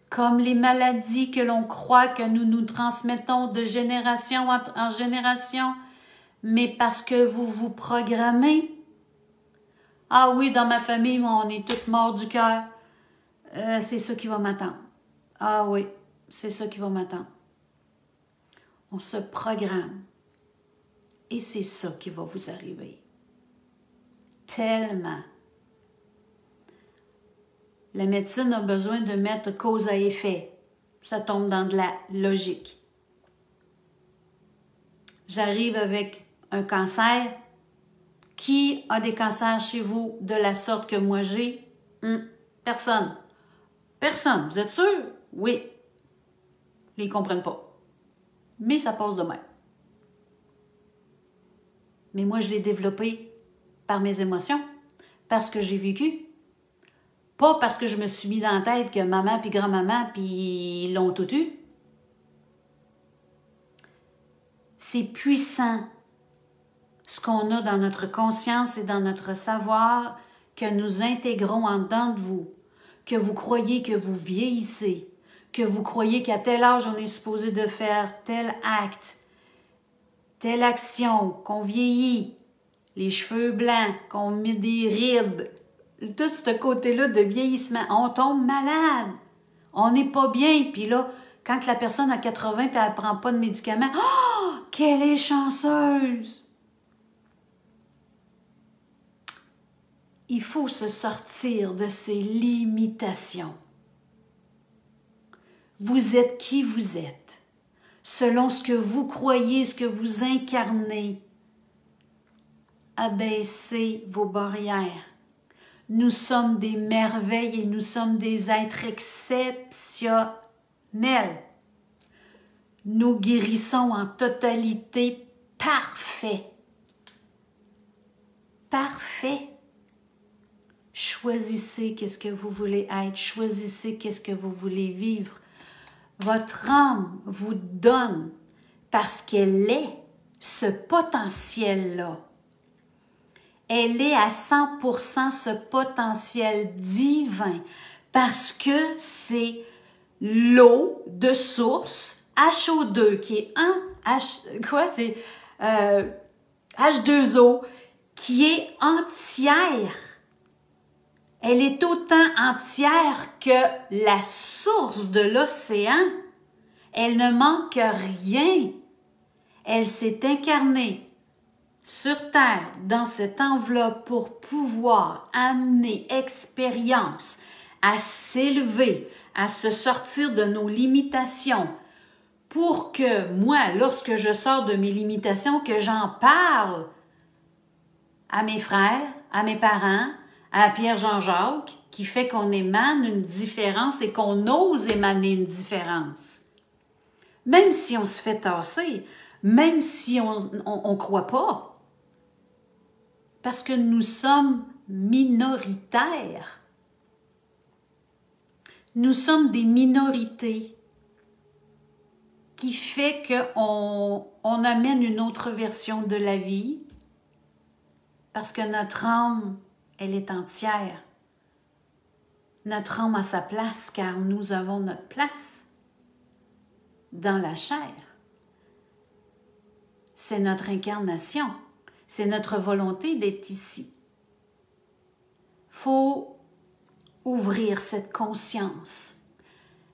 Comme les maladies que l'on croit que nous nous transmettons de génération en génération, mais parce que vous vous programmez. Ah oui, dans ma famille, on est toutes morts du cœur. C'est ça qui va m'attendre. Ah oui, c'est ça qui va m'attendre. On se programme. Et c'est ça qui va vous arriver. Tellement. La médecine a besoin de mettre cause à effet. Ça tombe dans de la logique. J'arrive avec un cancer. Qui a des cancers chez vous de la sorte que moi j'ai? Personne. Personne. Vous êtes sûr? Oui. Ils ne comprennent pas. Mais ça passe de même. Mais moi, je l'ai développé par mes émotions, parce que j'ai vécu. Pas parce que je me suis mis dans la tête que maman puis grand-maman puis ils l'ont tout eu. C'est puissant ce qu'on a dans notre conscience et dans notre savoir que nous intégrons en dedans de vous, que vous croyez que vous vieillissez, que vous croyez qu'à tel âge on est supposé de faire tel acte, telle action, qu'on vieillit, les cheveux blancs, qu'on met des rides, tout ce côté-là de vieillissement, on tombe malade, on n'est pas bien, puis là, quand la personne a 80 et elle ne prend pas de médicaments, oh, qu'elle est chanceuse! Il faut se sortir de ces limitations. Vous êtes qui vous êtes, selon ce que vous croyez, ce que vous incarnez. Abaissez vos barrières. Nous sommes des merveilles et nous sommes des êtres exceptionnels. Nous guérissons en totalité parfait. Parfait. Choisissez qu'est-ce que vous voulez être. Choisissez qu'est-ce que vous voulez vivre. Votre âme vous donne, parce qu'elle est ce potentiel-là. Elle est à 100% ce potentiel divin, parce que c'est l'eau de source HO2 qui est H2O qui est entière. Elle est autant entière que la source de l'océan. Elle ne manque rien. Elle s'est incarnée sur Terre dans cette enveloppe pour pouvoir amener expérience à s'élever, à se sortir de nos limitations, pour que moi, lorsque je sors de mes limitations, que j'en parle à mes frères, à mes parents, à Pierre-Jean-Jacques, qui fait qu'on émane une différence et qu'on ose émaner une différence. Même si on se fait tasser, même si on croit pas. Parce que nous sommes minoritaires. Nous sommes des minorités qui fait qu'on amène une autre version de la vie parce que notre âme, elle est entière. Notre âme a sa place car nous avons notre place dans la chair. C'est notre incarnation, c'est notre volonté d'être ici. Faut ouvrir cette conscience.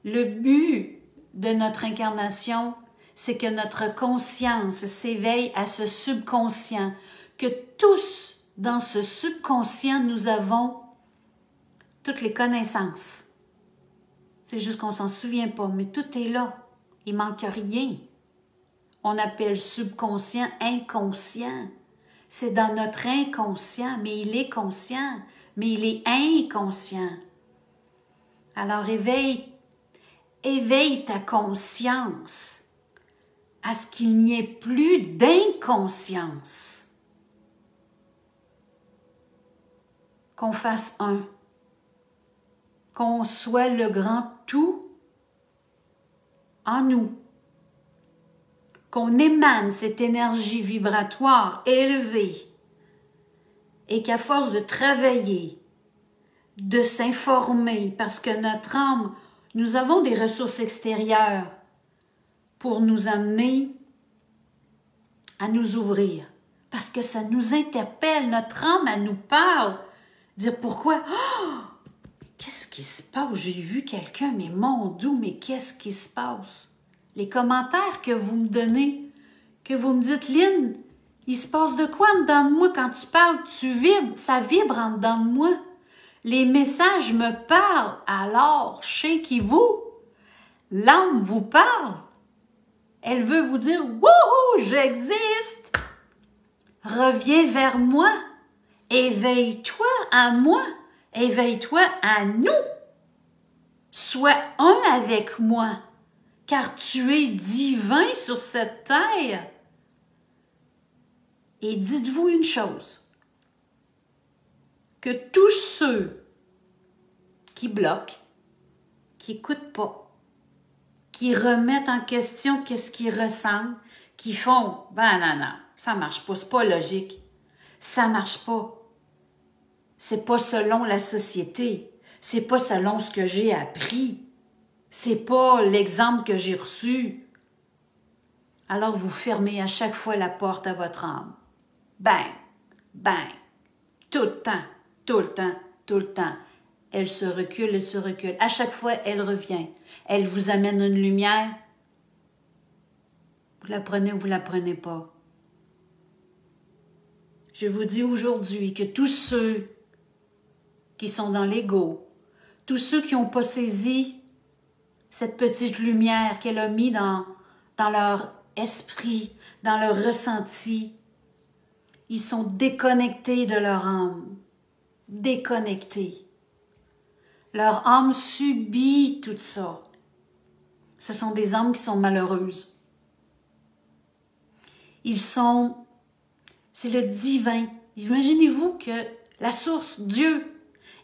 Le but de notre incarnation, c'est que notre conscience s'éveille à ce subconscient, que tous, dans ce subconscient, nous avons toutes les connaissances. C'est juste qu'on ne s'en souvient pas, mais tout est là. Il ne manque rien. On appelle subconscient inconscient. C'est dans notre inconscient, mais il est conscient, mais il est inconscient. Alors éveille ta conscience à ce qu'il n'y ait plus d'inconscience. Qu'on fasse un. Qu'on soit le grand tout en nous. Qu'on émane cette énergie vibratoire élevée et qu'à force de travailler, de s'informer, parce que notre âme, nous avons des ressources extérieures pour nous amener à nous ouvrir. Parce que ça nous interpelle, notre âme, elle nous parle. Dire pourquoi? Oh! Qu'est-ce qui se passe? J'ai vu quelqu'un, mais mon Dieu, mais qu'est-ce qui se passe? Les commentaires que vous me donnez, que vous me dites, Lynn, il se passe de quoi en dedans de moi quand tu parles? Tu vibres, ça vibre en dedans de moi. Les messages me parlent, alors, shakez-vous. L'âme vous parle. Elle veut vous dire, wouhou, j'existe. Reviens vers moi. Éveille-toi à moi. Éveille-toi à nous. Sois un avec moi, car tu es divin sur cette terre. Et dites-vous une chose, que tous ceux qui bloquent, qui n'écoutent pas, qui remettent en question qu'est-ce qu'ils ressentent, qui font « ben non, ça marche pas, c'est pas logique, ça marche pas, c'est pas selon la société, c'est pas selon ce que j'ai appris, c'est pas l'exemple que j'ai reçu. » Alors vous fermez à chaque fois la porte à votre âme. Bang, bang, tout le temps, tout le temps, tout le temps. Elle se recule, elle se recule. À chaque fois, elle revient. Elle vous amène une lumière. Vous la prenez ou vous la prenez pas. Je vous dis aujourd'hui que tous ceux qui sont dans l'ego, tous ceux qui n'ont pas saisi cette petite lumière qu'elle a mis dans leur esprit, dans leur ressenti, ils sont déconnectés de leur âme. déconnectés. Leur âme subit tout ça. Ce sont des âmes qui sont malheureuses. C'est le divin. Imaginez-vous que la source, Dieu,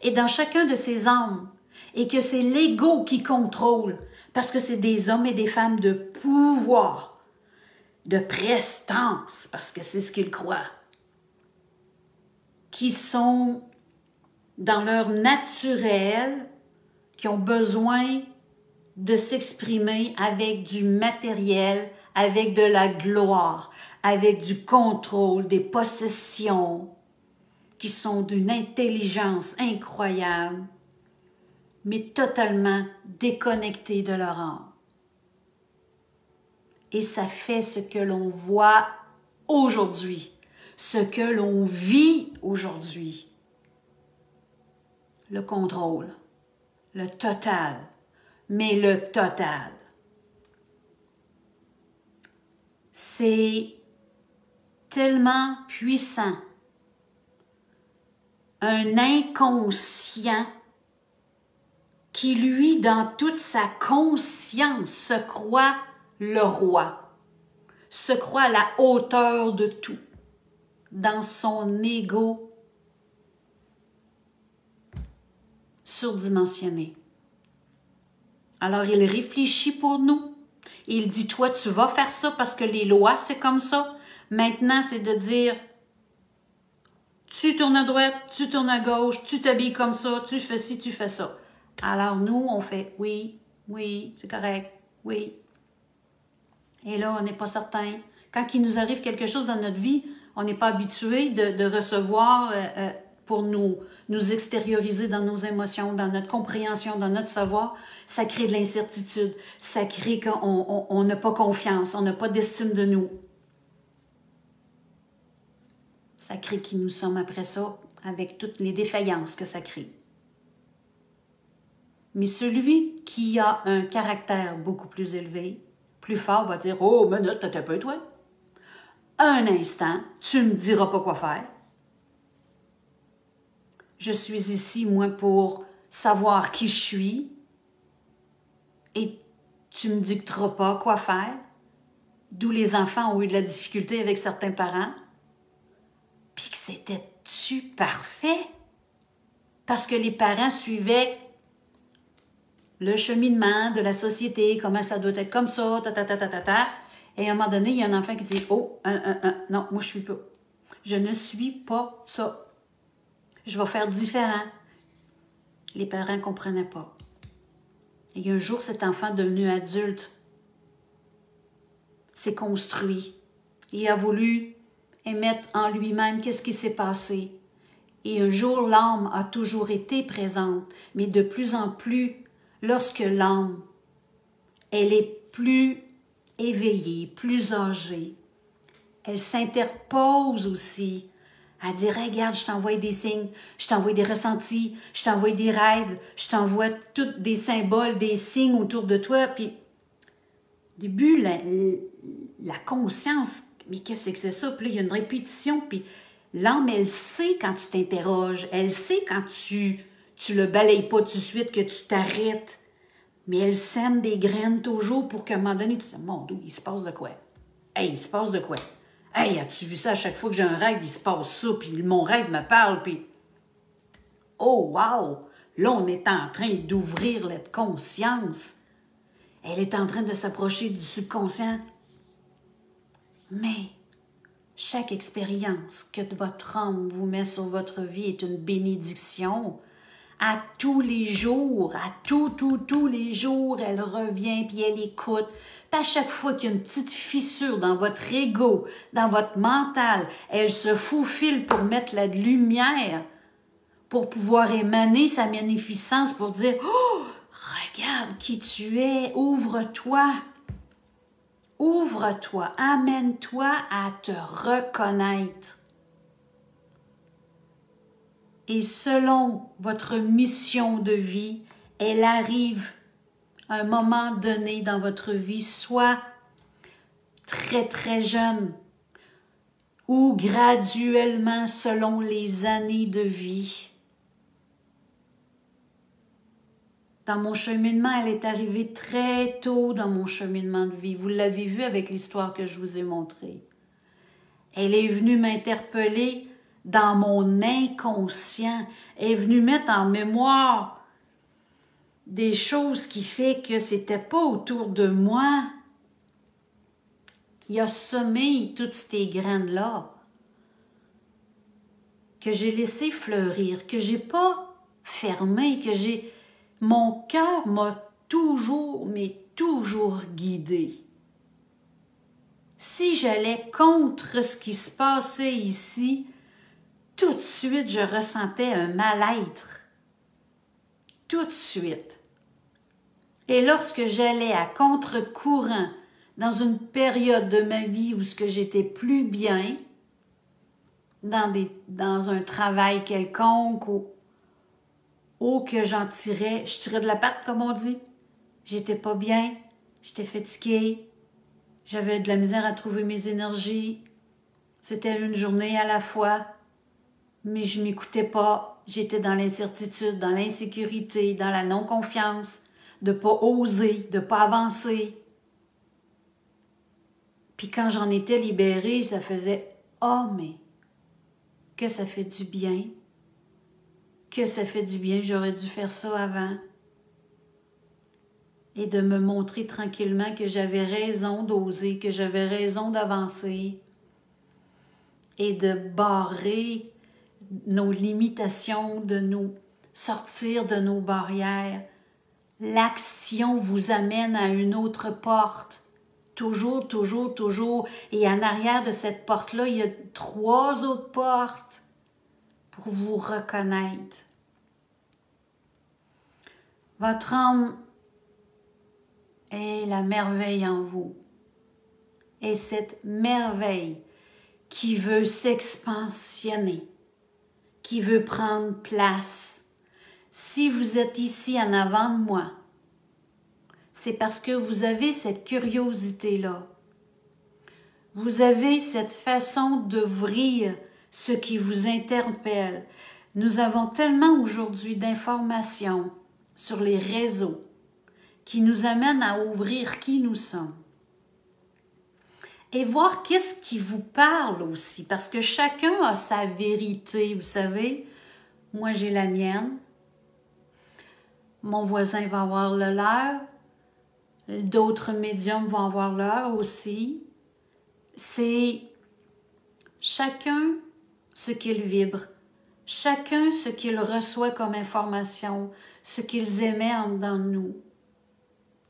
est dans chacun de ces âmes et que c'est l'ego qui contrôle parce que c'est des hommes et des femmes de pouvoir, de prestance, parce que c'est ce qu'ils croient, qui sont dans leur naturel, qui ont besoin de s'exprimer avec du matériel, avec de la gloire, avec du contrôle, des possessions, qui sont d'une intelligence incroyable, mais totalement déconnectés de leur âme. Et ça fait ce que l'on voit aujourd'hui, ce que l'on vit aujourd'hui. Le contrôle, le total, mais le total. C'est tellement puissant. Un inconscient qui, lui, dans toute sa conscience, se croit le roi, se croit à la hauteur de tout, dans son ego surdimensionné. Alors, il réfléchit pour nous. Il dit, toi, tu vas faire ça parce que les lois, c'est comme ça. Maintenant, c'est de dire, tu tournes à droite, tu tournes à gauche, tu t'habilles comme ça, tu fais ci, tu fais ça. Alors, nous, on fait, oui, c'est correct, oui. Et là, on n'est pas certain. Quand il nous arrive quelque chose dans notre vie, on n'est pas habitué de recevoir pour nous extérioriser dans nos émotions, dans notre compréhension, dans notre savoir. Ça crée de l'incertitude. Ça crée qu'on n'a pas confiance, on n'a pas d'estime de nous. Ça crée qui nous sommes après ça, avec toutes les défaillances que ça crée. Mais celui qui a un caractère beaucoup plus élevé, plus fort, va dire « Oh, minute, t'as un peu, toi. Un instant, tu me diras pas quoi faire. Je suis ici, moi, pour savoir qui je suis et tu me dicteras pas quoi faire. » D'où les enfants ont eu de la difficulté avec certains parents. Puis que c'était-tu parfait? Parce que les parents suivaient le cheminement de la société, comment ça doit être comme ça, Et à un moment donné, il y a un enfant qui dit « Oh, non, moi je suis pas. Je ne suis pas ça. Je vais faire différent. » Les parents ne comprenaient pas. Et un jour, cet enfant devenu adulte s'est construit. Il a voulu émettre en lui-même qu'est-ce qui s'est passé. Et un jour, l'âme a toujours été présente, mais de plus en plus, lorsque l'âme, elle est plus éveillée, plus âgée, elle s'interpose aussi à dire hey, « Regarde, je t'envoie des signes, je t'envoie des ressentis, je t'envoie des rêves, je t'envoie tous des symboles, des signes autour de toi. » Puis, au début, la conscience, mais qu'est-ce que c'est ça? Puis là, il y a une répétition, puis l'âme, elle sait quand tu t'interroges, elle sait quand tu le balayes pas tout de suite, que tu t'arrêtes. Mais elle sème des graines toujours pour qu'à un moment donné, tu te dis, mon Dieu, il se passe de quoi? Hey, il se passe de quoi? Hey, as-tu vu ça à chaque fois que j'ai un rêve, il se passe ça, puis mon rêve me parle, puis oh, wow! Là, on est en train d'ouvrir la conscience. Elle est en train de s'approcher du subconscient. Mais chaque expérience que votre âme vous met sur votre vie est une bénédiction. À tous les jours, à tous les jours, elle revient puis elle écoute. Puis à chaque fois qu'il y a une petite fissure dans votre ego, dans votre mental, elle se faufile pour mettre la lumière, pour pouvoir émaner sa magnificence, pour dire « Oh, regarde qui tu es, ouvre-toi. Ouvre-toi, amène-toi à te reconnaître. » Et selon votre mission de vie, elle arrive à un moment donné dans votre vie, soit très très jeune ou graduellement selon les années de vie. Dans mon cheminement, elle est arrivée très tôt dans mon cheminement de vie. Vous l'avez vu avec l'histoire que je vous ai montrée. Elle est venue m'interpeller dans mon inconscient. Elle est venue mettre en mémoire des choses qui fait que c'était pas autour de moi qui a semé toutes ces graines-là, que j'ai laissé fleurir, que j'ai pas fermé, que j'ai... Mon cœur m'a toujours, mais toujours guidée. Si j'allais contre ce qui se passait ici, tout de suite, je ressentais un mal-être. Tout de suite. Et lorsque j'allais à contre-courant dans une période de ma vie où ce que j'étais plus bien, dans un travail quelconque, ou que je tirais de la patte, comme on dit, j'étais pas bien, j'étais fatiguée, j'avais de la misère à trouver mes énergies, c'était une journée à la fois, mais je m'écoutais pas, j'étais dans l'incertitude, dans l'insécurité, dans la non-confiance, de pas oser, de pas avancer. Puis quand j'en étais libérée, ça faisait « Oh, mais que ça fait du bien! Que ça fait du bien, j'aurais dû faire ça avant! » Et de me montrer tranquillement que j'avais raison d'oser, que j'avais raison d'avancer et de barrer nos limitations, de nous sortir de nos barrières. L'action vous amène à une autre porte. Toujours, toujours, toujours. Et en arrière de cette porte-là, il y a 3 autres portes pour vous reconnaître. Votre âme est la merveille en vous. Et cette merveille qui veut s'expansionner, qui veut prendre place. Si vous êtes ici en avant de moi, c'est parce que vous avez cette curiosité-là. Vous avez cette façon d'ouvrir ce qui vous interpelle. Nous avons tellement aujourd'hui d'informations sur les réseaux qui nous amènent à ouvrir qui nous sommes. Et voir qu'est-ce qui vous parle aussi, parce que chacun a sa vérité, vous savez. Moi, j'ai la mienne. Mon voisin va avoir le leur. D'autres médiums vont avoir leur aussi. C'est chacun ce qu'il vibre, chacun ce qu'il reçoit comme information, ce qu'ils émettent dans nous.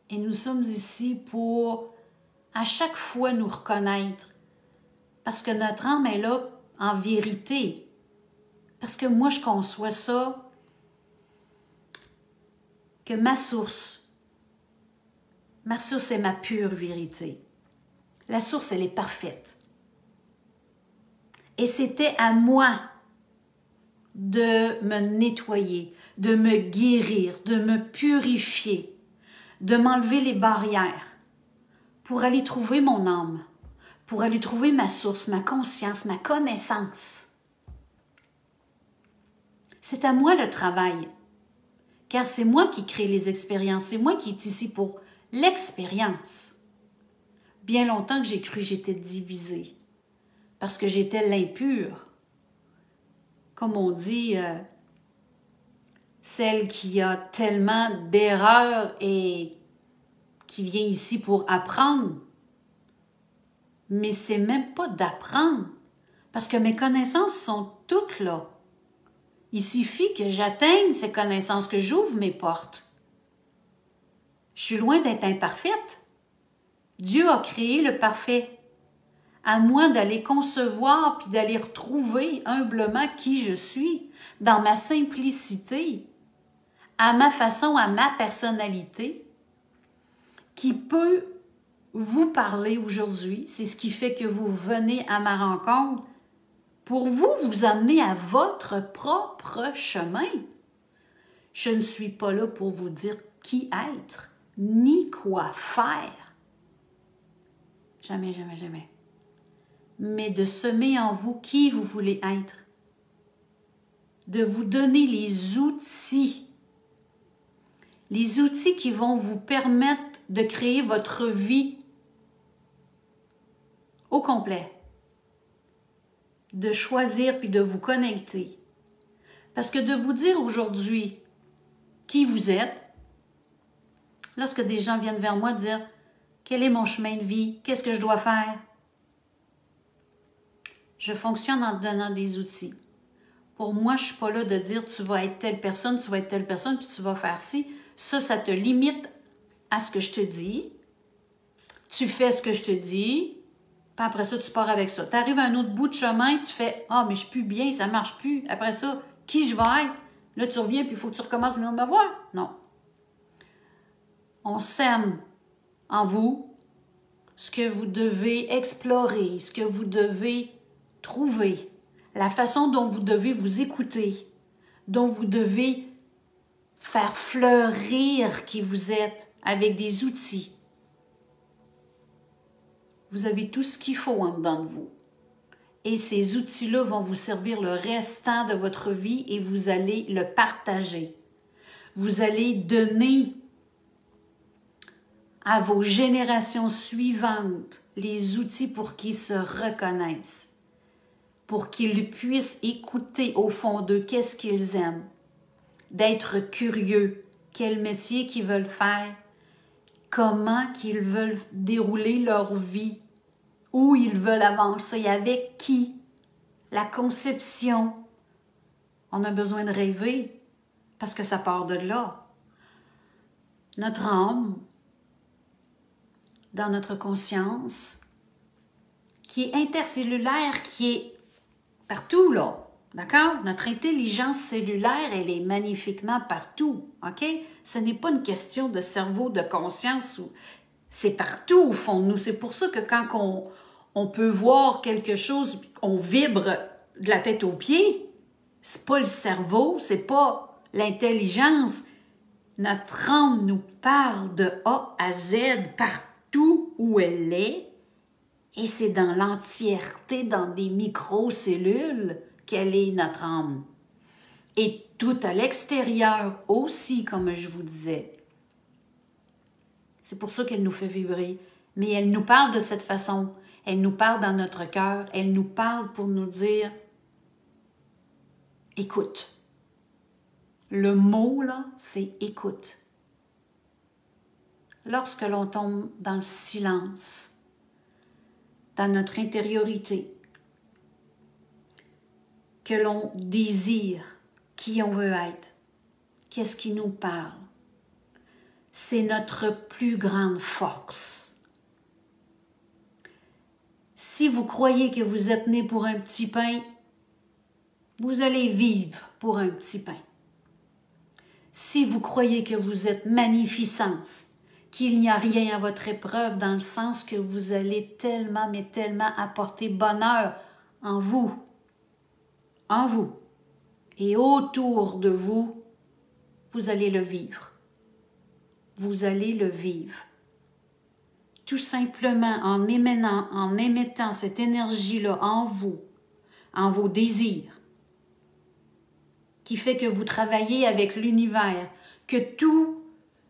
Et nous sommes ici pour à chaque fois nous reconnaître, parce que notre âme est là en vérité. Parce que moi, je conçois ça, que ma source est ma pure vérité. La source, elle est parfaite. Et c'était à moi de me nettoyer, de me guérir, de me purifier, de m'enlever les barrières pour aller trouver mon âme, pour aller trouver ma source, ma conscience, ma connaissance. C'est à moi le travail, car c'est moi qui crée les expériences, c'est moi qui est ici pour l'expérience. Bien longtemps que j'ai cru que j'étais divisée, parce que j'étais l'impure. Comme on dit, celle qui a tellement d'erreurs et qui vient ici pour apprendre. Mais c'est même pas d'apprendre, parce que mes connaissances sont toutes là. Il suffit que j'atteigne ces connaissances, que j'ouvre mes portes. Je suis loin d'être imparfaite. Dieu a créé le parfait. À moi d'aller concevoir puis d'aller retrouver humblement qui je suis, dans ma simplicité, à ma façon, à ma personnalité, qui peut vous parler aujourd'hui. C'est ce qui fait que vous venez à ma rencontre pour vous amener à votre propre chemin. Je ne suis pas là pour vous dire qui être, ni quoi faire. Jamais, jamais, jamais. Mais de semer en vous qui vous voulez être. De vous donner les outils les outils qui vont vous permettre de créer votre vie au complet, de choisir puis de vous connecter. Parce que de vous dire aujourd'hui qui vous êtes, lorsque des gens viennent vers moi dire « Quel est mon chemin de vie? Qu'est-ce que je dois faire? » Je fonctionne en te donnant des outils. Pour moi, je ne suis pas là de dire « Tu vas être telle personne, puis tu vas faire ci. » Ça te limite à ce que je te dis. Tu fais ce que je te dis, puis après ça, tu pars avec ça. Tu arrives à un autre bout de chemin, tu fais « Ah, mais je suis plus bien, ça ne marche plus. » Après ça, qui je vais être? Là, tu reviens, puis il faut que tu recommences à me voir. Non. On sème en vous ce que vous devez explorer, ce que vous devez trouver, la façon dont vous devez vous écouter, dont vous devez faire fleurir qui vous êtes avec des outils. Vous avez tout ce qu'il faut en dedans de vous. Et ces outils-là vont vous servir le restant de votre vie et vous allez le partager. Vous allez donner à vos générations suivantes les outils pour qu'ils se reconnaissent, pour qu'ils puissent écouter au fond d'eux qu'est-ce qu'ils aiment, d'être curieux, quel métier qu'ils veulent faire, comment qu'ils veulent dérouler leur vie, où ils veulent avancer, avec qui, la conception. On a besoin de rêver parce que ça part de là. Notre âme, dans notre conscience, qui est intercellulaire, qui est partout, là. D'accord? Notre intelligence cellulaire, elle est magnifiquement partout. OK? Ce n'est pas une question de cerveau, de conscience. C'est partout au fond de nous. C'est pour ça que quand on peut voir quelque chose, on vibre de la tête aux pieds, c'est pas le cerveau, c'est pas l'intelligence. Notre âme nous parle de A à Z, partout où elle est, et c'est dans l'entièreté, dans des microcellules, qu'elle est notre âme. Et tout à l'extérieur aussi, comme je vous disais. C'est pour ça qu'elle nous fait vibrer. Mais elle nous parle de cette façon. Elle nous parle dans notre cœur. Elle nous parle pour nous dire « Écoute ». Le mot, là, c'est « écoute ». Lorsque l'on tombe dans le silence, dans notre intériorité, que l'on désire qui on veut être, qu'est-ce qui nous parle, c'est notre plus grande force. Si vous croyez que vous êtes né pour un petit pain, vous allez vivre pour un petit pain. Si vous croyez que vous êtes magnificence, qu'il n'y a rien à votre épreuve dans le sens que vous allez tellement, mais tellement apporter bonheur en vous et autour de vous, vous allez le vivre. Vous allez le vivre. Tout simplement en émettant cette énergie-là en vous, en vos désirs, qui fait que vous travaillez avec l'univers, que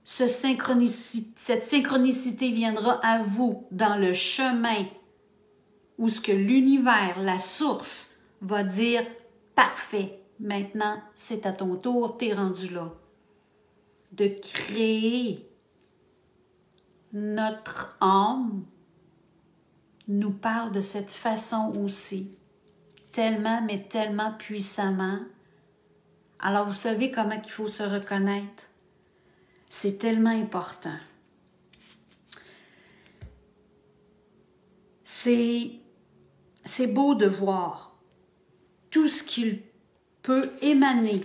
cette synchronicité viendra à vous dans le chemin où ce que l'univers, la source, va dire « Parfait, maintenant c'est à ton tour, t'es rendu là ». De créer notre âme nous parle de cette façon aussi, tellement, mais tellement puissamment. Alors, vous savez comment il faut se reconnaître? C'est tellement important. C'est beau de voir tout ce qu'il peut émaner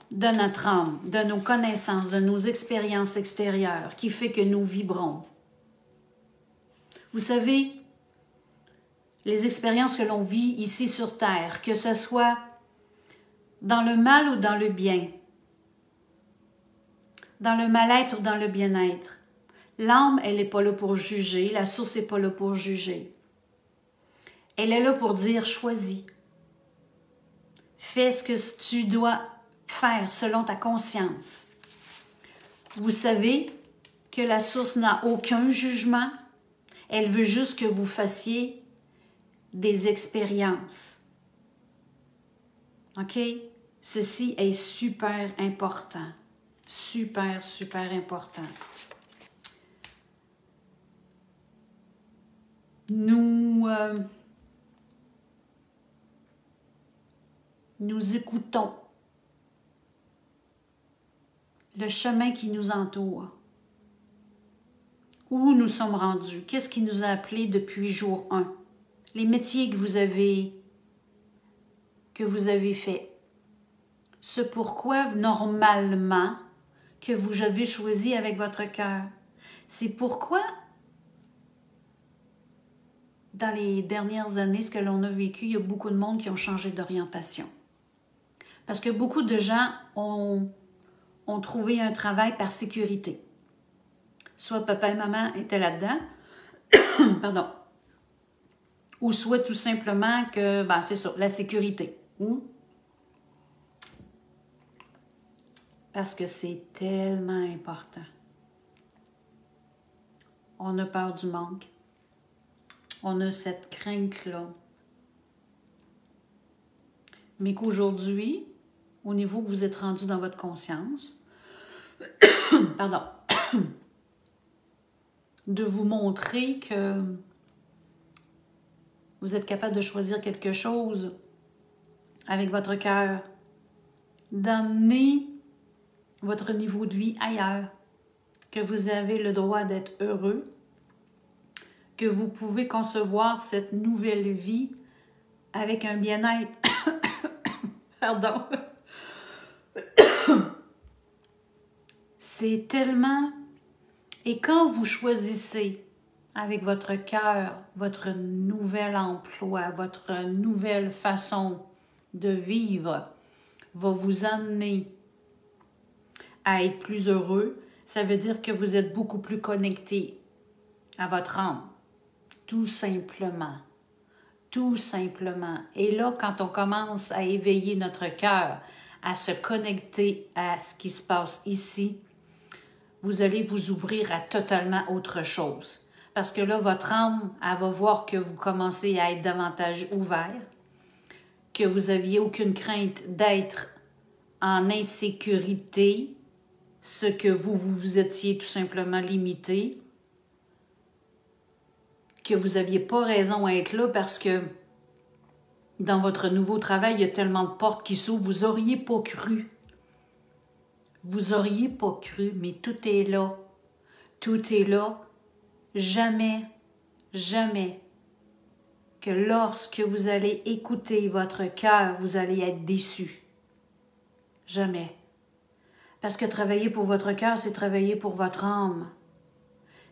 de notre âme, de nos connaissances, de nos expériences extérieures, qui fait que nous vibrons. Vous savez, les expériences que l'on vit ici sur Terre, que ce soit dans le mal ou dans le bien, dans le mal-être ou dans le bien-être, l'âme, elle n'est pas là pour juger, la source n'est pas là pour juger. Elle est là pour dire « choisis ». Fais ce que tu dois faire selon ta conscience. Vous savez que la source n'a aucun jugement. Elle veut juste que vous fassiez des expériences. OK? Ceci est super important. Super, super important. Nous écoutons le chemin qui nous entoure. Où nous sommes rendus? Qu'est-ce qui nous a appelés depuis jour 1? Les métiers que vous avez faits. Ce pourquoi, normalement, que vous avez choisi avec votre cœur. C'est pourquoi, dans les dernières années, ce que l'on a vécu, il y a beaucoup de monde qui ont changé d'orientation. Parce que beaucoup de gens ont trouvé un travail par sécurité. Soit papa et maman étaient là-dedans, pardon, ou soit tout simplement que, ben, c'est ça, la sécurité. Parce que c'est tellement important. On a peur du manque. On a cette crainte-là. Mais qu'aujourd'hui, au niveau que vous êtes rendu dans votre conscience, pardon, de vous montrer que vous êtes capable de choisir quelque chose avec votre cœur, d'emmener votre niveau de vie ailleurs, que vous avez le droit d'être heureux, que vous pouvez concevoir cette nouvelle vie avec un bien-être. Pardon. C'est tellement... Et quand vous choisissez avec votre cœur, votre nouvel emploi, votre nouvelle façon de vivre va vous amener à être plus heureux, ça veut dire que vous êtes beaucoup plus connecté à votre âme. Tout simplement. Tout simplement. Et là, quand on commence à éveiller notre cœur, à se connecter à ce qui se passe ici, vous allez vous ouvrir à totalement autre chose. Parce que là, votre âme, elle va voir que vous commencez à être davantage ouvert, que vous n'aviez aucune crainte d'être en insécurité, ce que vous étiez tout simplement limité, que vous n'aviez pas raison à être là parce que dans votre nouveau travail, il y a tellement de portes qui s'ouvrent, vous n'auriez pas cru. Vous n'auriez pas cru, mais tout est là. Tout est là. Jamais, jamais que lorsque vous allez écouter votre cœur, vous allez être déçu. Jamais. Parce que travailler pour votre cœur, c'est travailler pour votre âme.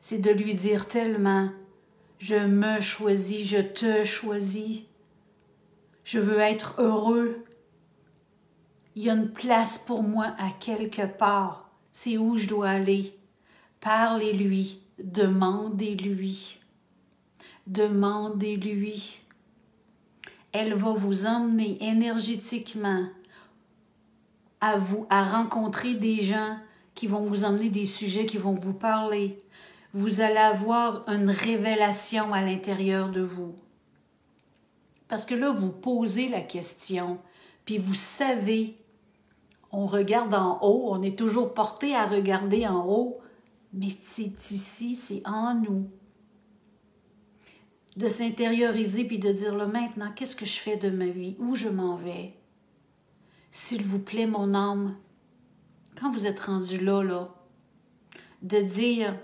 C'est de lui dire tellement, je me choisis, je te choisis. Je veux être heureux. Il y a une place pour moi à quelque part. C'est où je dois aller. Parlez-lui, demandez-lui. Demandez-lui. Elle va vous emmener énergétiquement à rencontrer des gens qui vont vous emmener des sujets qui vont vous parler. Vous allez avoir une révélation à l'intérieur de vous. Parce que là, vous posez la question, puis vous savez, on regarde en haut, on est toujours porté à regarder en haut, mais c'est ici, c'est en nous. De s'intérioriser puis de dire là maintenant, qu'est-ce que je fais de ma vie? Où je m'en vais? S'il vous plaît, mon âme, quand vous êtes rendu là, de dire,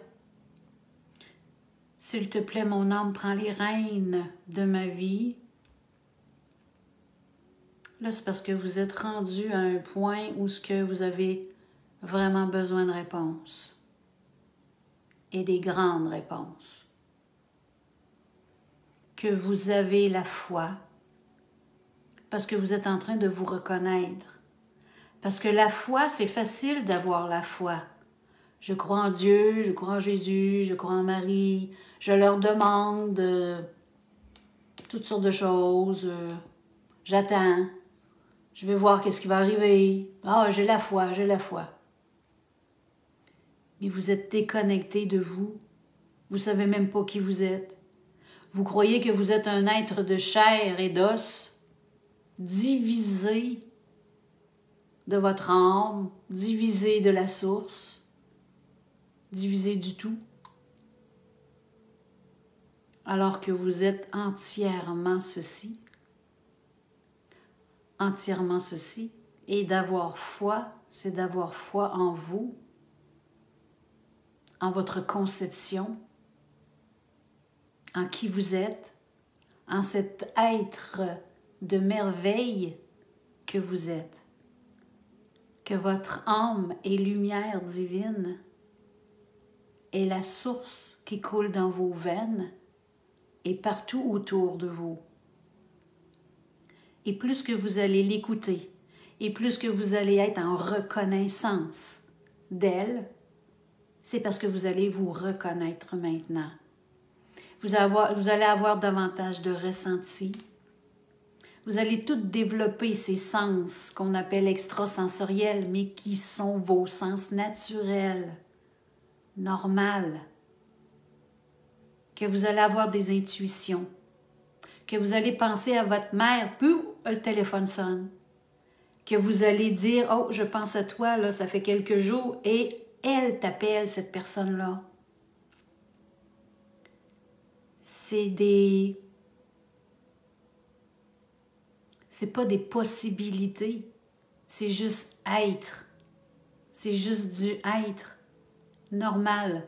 s'il te plaît, mon âme, prends les rênes de ma vie. Là, c'est parce que vous êtes rendu à un point où ce que vous avez vraiment besoin de réponses. Et des grandes réponses. Que vous avez la foi. Parce que vous êtes en train de vous reconnaître. Parce que la foi, c'est facile d'avoir la foi. Je crois en Dieu, je crois en Jésus, je crois en Marie. Je leur demande toutes sortes de choses. J'attends. Je vais voir qu'est-ce qui va arriver. Ah, j'ai la foi, j'ai la foi. mais vous êtes déconnecté de vous. Vous ne savez même pas qui vous êtes. Vous croyez que vous êtes un être de chair et d'os, divisé de votre âme, divisé de la source, divisé du tout, alors que vous êtes entièrement ceci. Entièrement ceci. Et d'avoir foi, c'est d'avoir foi en vous, en votre conception, en qui vous êtes, en cet être de merveille que vous êtes, que votre âme est lumière divine, est la source qui coule dans vos veines et partout autour de vous. Et plus que vous allez l'écouter, et plus que vous allez être en reconnaissance d'elle, c'est parce que vous allez vous reconnaître maintenant. Vous allez avoir davantage de ressenti. Vous allez tout développer ces sens qu'on appelle extrasensoriels, mais qui sont vos sens naturels, normaux. Que vous allez avoir des intuitions. Que vous allez penser à votre mère, puis le téléphone sonne. Que vous allez dire « Oh, je pense à toi, là, ça fait quelques jours » et elle t'appelle, cette personne-là. C'est pas des possibilités, c'est juste être. C'est juste du être normal.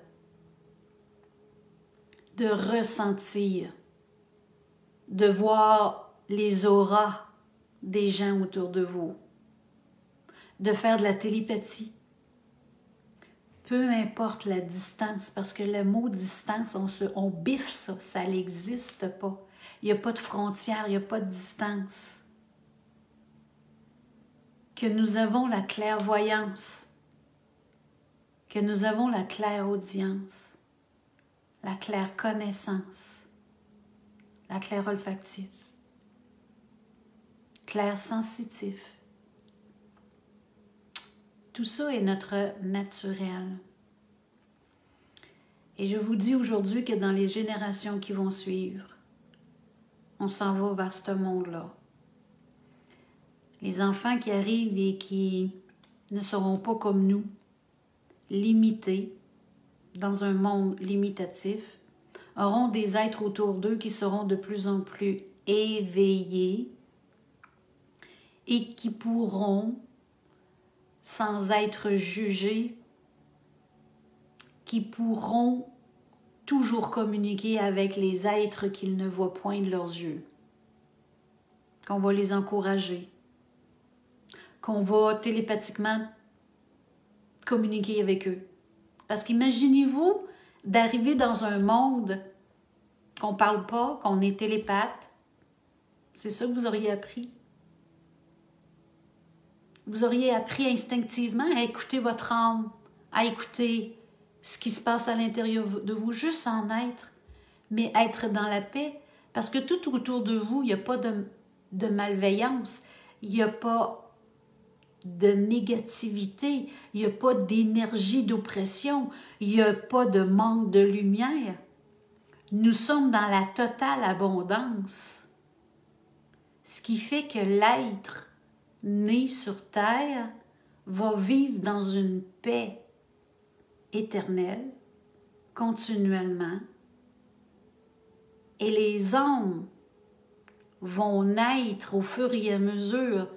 De ressentir, de voir les auras des gens autour de vous, de faire de la télépathie. Peu importe la distance, parce que le mot distance, on biffe ça, ça n'existe pas. Il n'y a pas de frontière, il n'y a pas de distance. Que nous avons la clairvoyance, que nous avons la clairaudience, la claire connaissance, la claire olfactive, clair sensitif. Tout ça est notre naturel. Et je vous dis aujourd'hui que dans les générations qui vont suivre, on s'en va vers ce monde-là. Les enfants qui arrivent et qui ne seront pas comme nous, limités, dans un monde limitatif, auront des êtres autour d'eux qui seront de plus en plus éveillés et qui pourront, sans être jugés, qui pourront toujours communiquer avec les êtres qu'ils ne voient point de leurs yeux. Qu'on va les encourager, qu'on va télépathiquement communiquer avec eux. Parce qu'imaginez-vous d'arriver dans un monde qu'on ne parle pas, qu'on est télépathe. C'est ça que vous auriez appris. Vous auriez appris instinctivement à écouter votre âme, à écouter ce qui se passe à l'intérieur de vous, juste en être, mais être dans la paix. Parce que tout autour de vous, il n'y a pas de malveillance, il n'y a pas de négativité, il n'y a pas d'énergie d'oppression, il n'y a pas de manque de lumière. Nous sommes dans la totale abondance. Ce qui fait que l'être né sur terre va vivre dans une paix éternelle, continuellement, et les âmes vont naître au fur et à mesure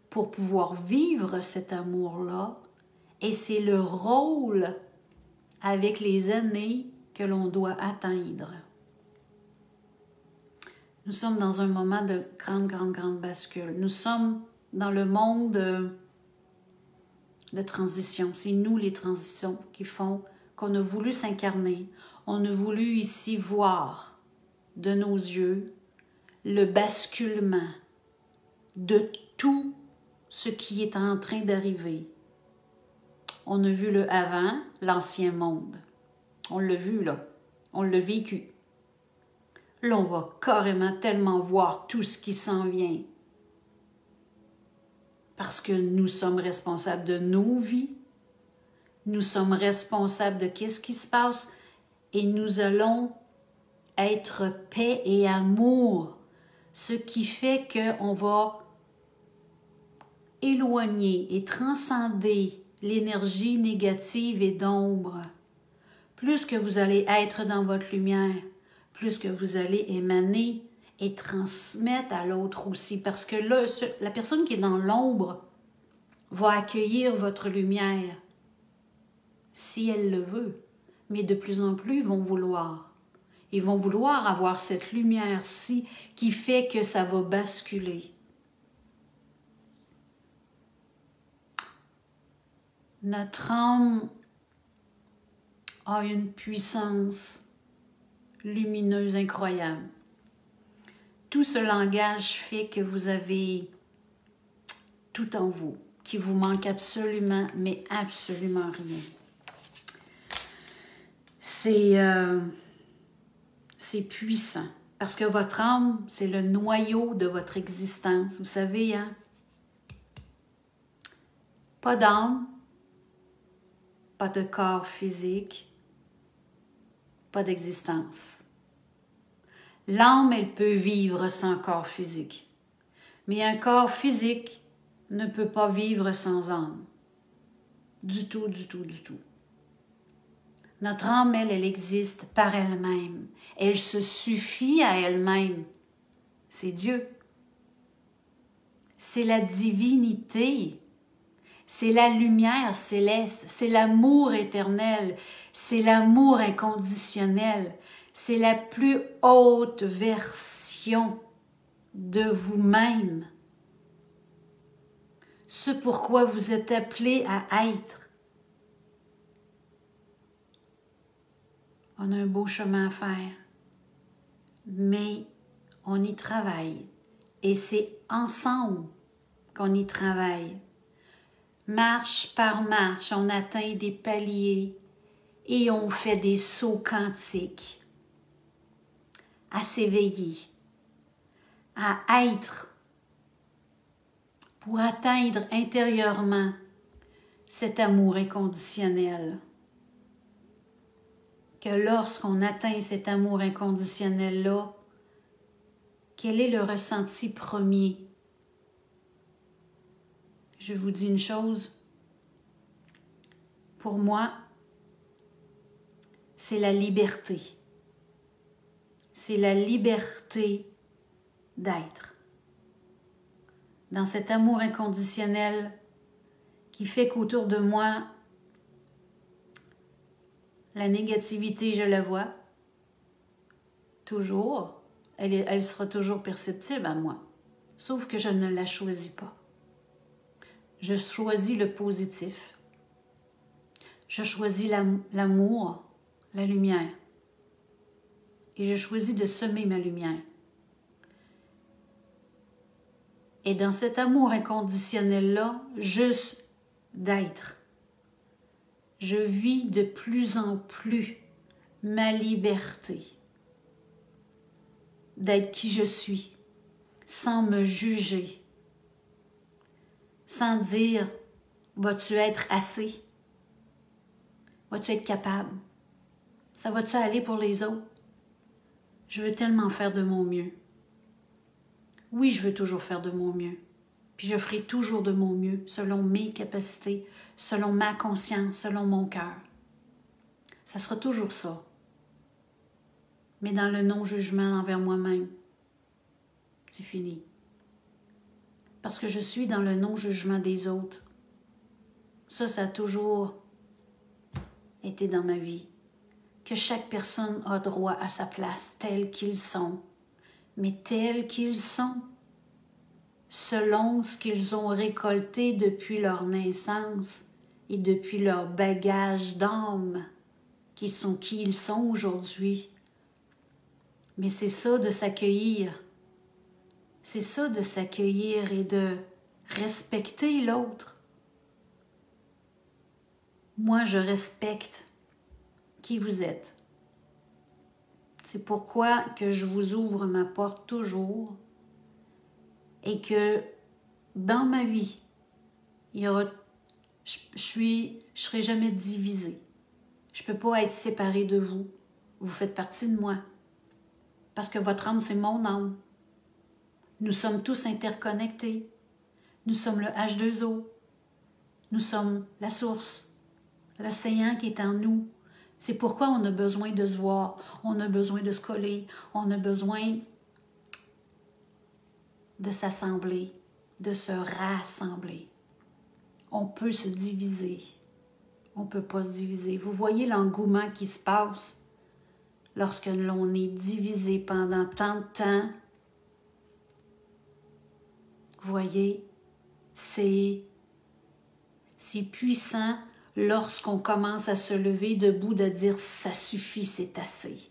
pour pouvoir vivre cet amour-là, et c'est le rôle avec les années que l'on doit atteindre. Nous sommes dans un moment de grande bascule. Nous sommes dans le monde de transition. C'est nous les transitions qui font qu'on a voulu s'incarner. On a voulu ici voir de nos yeux le basculement de tout ce qui est en train d'arriver. On a vu le avant, l'ancien monde. On l'a vu là, on l'a vécu. Là, on va carrément tellement voir tout ce qui s'en vient. Parce que nous sommes responsables de nos vies, Nous sommes responsables de ce qui se passe et nous allons être paix et amour, ce qui fait qu'on va éloigner et transcender l'énergie négative et d'ombre. Plus que vous allez être dans votre lumière, plus que vous allez émaner et transmettre à l'autre aussi. Parce que là, la personne qui est dans l'ombre va accueillir votre lumière, si elle le veut. Mais de plus en plus, ils vont vouloir. Ils vont vouloir avoir cette lumière-ci qui fait que ça va basculer. Notre âme a une puissance lumineuse incroyable. Tout ce langage fait que vous avez tout en vous, qui vous manque absolument, mais absolument rien. C'est puissant, parce que votre âme, c'est le noyau de votre existence. Vous savez, hein? Pas d'âme, pas de corps physique, pas d'existence. L'âme, elle peut vivre sans corps physique, mais un corps physique ne peut pas vivre sans âme. Du tout, du tout, du tout. Notre âme, elle existe par elle-même. Elle se suffit à elle-même. C'est Dieu. C'est la divinité. C'est la lumière céleste. C'est l'amour éternel. C'est l'amour inconditionnel. C'est la plus haute version de vous-même. Ce pourquoi vous êtes appelé à être. On a un beau chemin à faire, mais on y travaille. Et c'est ensemble qu'on y travaille. Marche par marche, on atteint des paliers et on fait des sauts quantiques à s'éveiller, à être, pour atteindre intérieurement cet amour inconditionnel. Que lorsqu'on atteint cet amour inconditionnel-là, quel est le ressenti premier? Je vous dis une chose, pour moi, c'est la liberté. C'est la liberté d'être. Dans cet amour inconditionnel qui fait qu'autour de moi, la négativité, je la vois, toujours. Elle sera toujours perceptible à moi. Sauf que je ne la choisis pas. Je choisis le positif. Je choisis l'amour, la lumière. Et je choisis de semer ma lumière. Et dans cet amour inconditionnel-là, juste d'être, je vis de plus en plus ma liberté d'être qui je suis, sans me juger, sans dire « vas-tu être assez? Vas-tu être capable? Ça va-tu aller pour les autres? » Je veux tellement faire de mon mieux. Oui, je veux toujours faire de mon mieux. Puis je ferai toujours de mon mieux, selon mes capacités, selon ma conscience, selon mon cœur. Ça sera toujours ça. Mais dans le non-jugement envers moi-même, c'est fini. Parce que je suis dans le non-jugement des autres. Ça a toujours été dans ma vie. Que chaque personne a droit à sa place, telle qu'ils sont. Mais tels qu'ils sont, selon ce qu'ils ont récolté depuis leur naissance et depuis leur bagage d'âme, qui sont qui ils sont aujourd'hui. Mais c'est ça de s'accueillir. C'est ça de s'accueillir et de respecter l'autre. Moi, je respecte qui vous êtes. C'est pourquoi que je vous ouvre ma porte toujours et que dans ma vie, il y aura Je serai jamais divisée. Je ne peux pas être séparée de vous. Vous faites partie de moi. Parce que votre âme, c'est mon âme. Nous sommes tous interconnectés. Nous sommes le H2O. Nous sommes la source, l'océan qui est en nous. C'est pourquoi on a besoin de se voir, on a besoin de se coller, on a besoin de s'assembler, de se rassembler. On peut se diviser. On ne peut pas se diviser. Vous voyez l'engouement qui se passe lorsque l'on est divisé pendant tant de temps. Vous voyez, c'est puissant lorsqu'on commence à se lever debout, de dire « ça suffit, c'est assez ».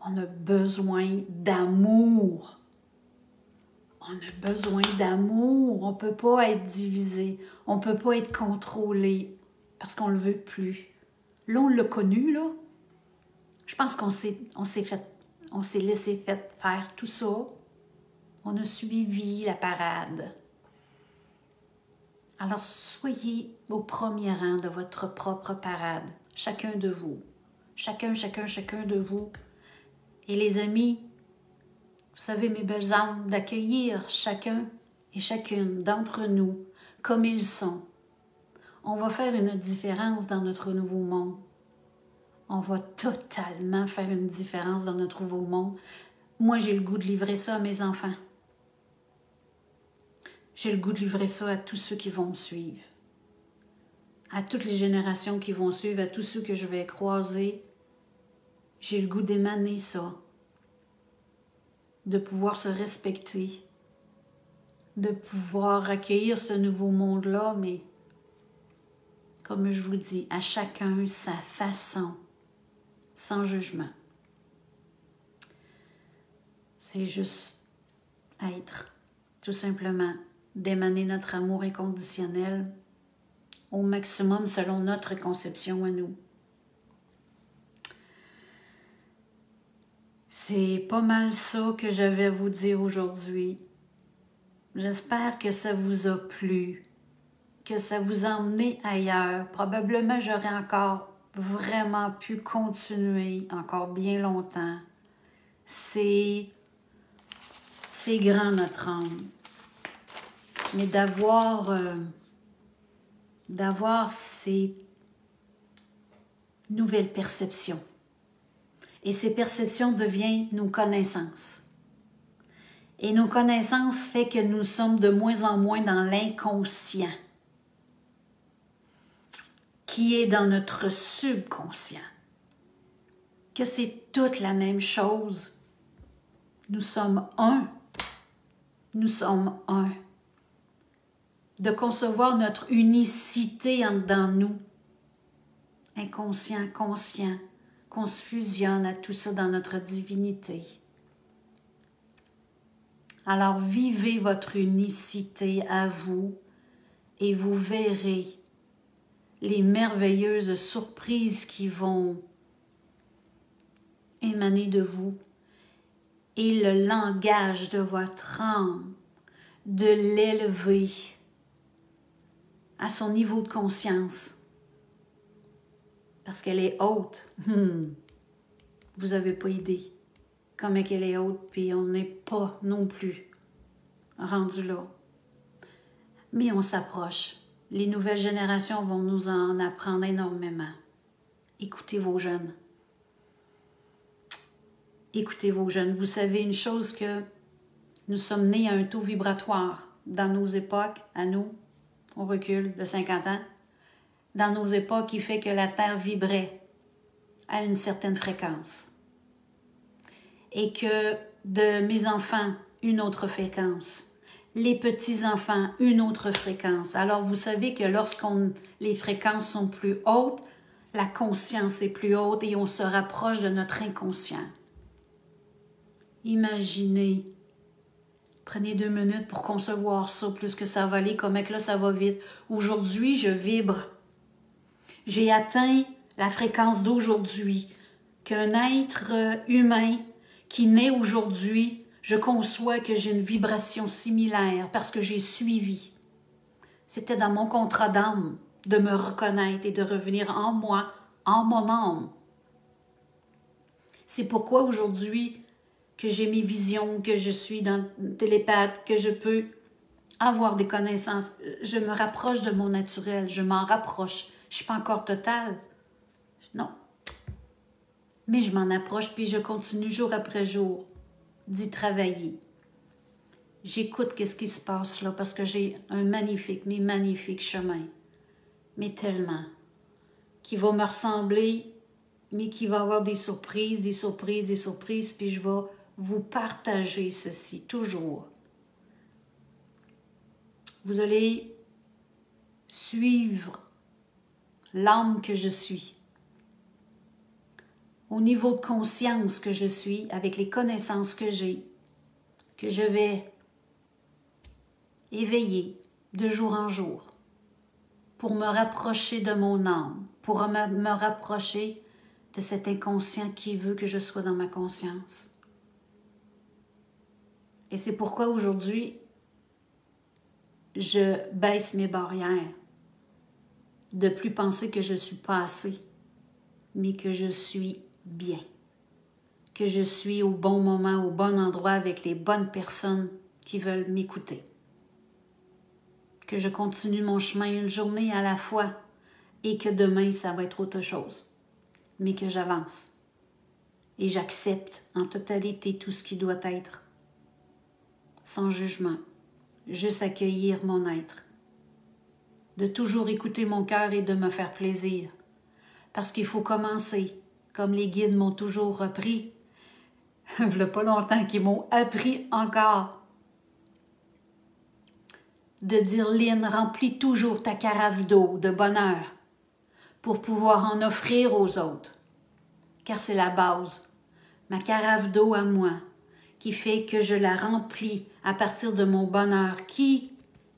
On a besoin d'amour. On a besoin d'amour. On ne peut pas être divisé. On ne peut pas être contrôlé parce qu'on ne le veut plus. Là, on l'a connu, là. Je pense qu'on s'est laissé faire tout ça. On a suivi la parade. Alors, soyez au premier rang de votre propre parade, chacun de vous. Chacun de vous. Et les amis, vous savez, mes belles âmes, d'accueillir chacun et chacune d'entre nous comme ils sont. On va faire une différence dans notre nouveau monde. On va totalement faire une différence dans notre nouveau monde. Moi, j'ai le goût de livrer ça à mes enfants. J'ai le goût de livrer ça à tous ceux qui vont me suivre. À toutes les générations qui vont suivre, à tous ceux que je vais croiser. J'ai le goût d'émaner ça. De pouvoir se respecter. De pouvoir accueillir ce nouveau monde-là, mais comme je vous dis, à chacun sa façon, sans jugement. C'est juste être, tout simplement, d'émaner notre amour inconditionnel au maximum selon notre conception à nous. C'est pas mal ça que j'avais à vous dire aujourd'hui. J'espère que ça vous a plu, que ça vous a emmené ailleurs. Probablement, j'aurais encore vraiment pu continuer encore bien longtemps. C'est grand notre âme. Mais d'avoir ces nouvelles perceptions. Et ces perceptions deviennent nos connaissances. Et nos connaissances fait que nous sommes de moins en moins dans l'inconscient, qui est dans notre subconscient. Que c'est toute la même chose. Nous sommes un. Nous sommes un. De concevoir notre unicité dans nous. Inconscient, conscient, qu'on se fusionne à tout ça dans notre divinité. Alors vivez votre unicité à vous et vous verrez les merveilleuses surprises qui vont émaner de vous et le langage de votre âme, de l'élever à son niveau de conscience. Parce qu'elle est haute. Vous n'avez pas idée comment elle est haute, puis on n'est pas non plus rendu là. Mais on s'approche. Les nouvelles générations vont nous en apprendre énormément. Écoutez vos jeunes. Écoutez vos jeunes. Vous savez une chose, que nous sommes nés à un taux vibratoire. Dans nos époques, à nous, on recule de 50 ans, dans nos époques, qui fait que la Terre vibrait à une certaine fréquence. Et que de mes enfants, une autre fréquence. Les petits-enfants, une autre fréquence. Alors, vous savez que les fréquences sont plus hautes, la conscience est plus haute et on se rapproche de notre inconscient. Imaginez, prenez 2 minutes pour concevoir ça, plus que ça va aller, comme que là, ça va vite. Aujourd'hui, je vibre. J'ai atteint la fréquence d'aujourd'hui, qu'un être humain qui naît aujourd'hui, je conçois que j'ai une vibration similaire parce que j'ai suivi. C'était dans mon contrat d'âme de me reconnaître et de revenir en moi, en mon âme. C'est pourquoi aujourd'hui que j'ai mes visions, que je suis dans télépathe, que je peux avoir des connaissances. Je me rapproche de mon naturel, je m'en rapproche. Je ne suis pas encore totale. Non. Mais je m'en approche, puis je continue jour après jour d'y travailler. J'écoute qu'est-ce qui se passe là, parce que j'ai un magnifique chemin. Mais tellement. Qui va me ressembler, mais qui va avoir des surprises, puis je vais vous partager ceci, toujours. Vous allez suivre l'âme que je suis. Au niveau de conscience que je suis, avec les connaissances que j'ai, que je vais éveiller de jour en jour, pour me rapprocher de mon âme, pour me rapprocher de cet inconscient qui veut que je sois dans ma conscience. Et c'est pourquoi aujourd'hui, je baisse mes barrières, de plus penser que je suis pas assez, mais que je suis bien, que je suis au bon moment, au bon endroit, avec les bonnes personnes qui veulent m'écouter, que je continue mon chemin une journée à la fois et que demain, ça va être autre chose, mais que j'avance et j'accepte en totalité tout ce qui doit être, sans jugement, juste accueillir mon être, de toujours écouter mon cœur et de me faire plaisir, parce qu'il faut commencer, comme les guides m'ont toujours appris, il n'y a pas longtemps qu'ils m'ont appris encore, de dire, Lynn, remplis toujours ta carafe d'eau, de bonheur, pour pouvoir en offrir aux autres, car c'est la base, ma carafe d'eau à moi, qui fait que je la remplis à partir de mon bonheur, qui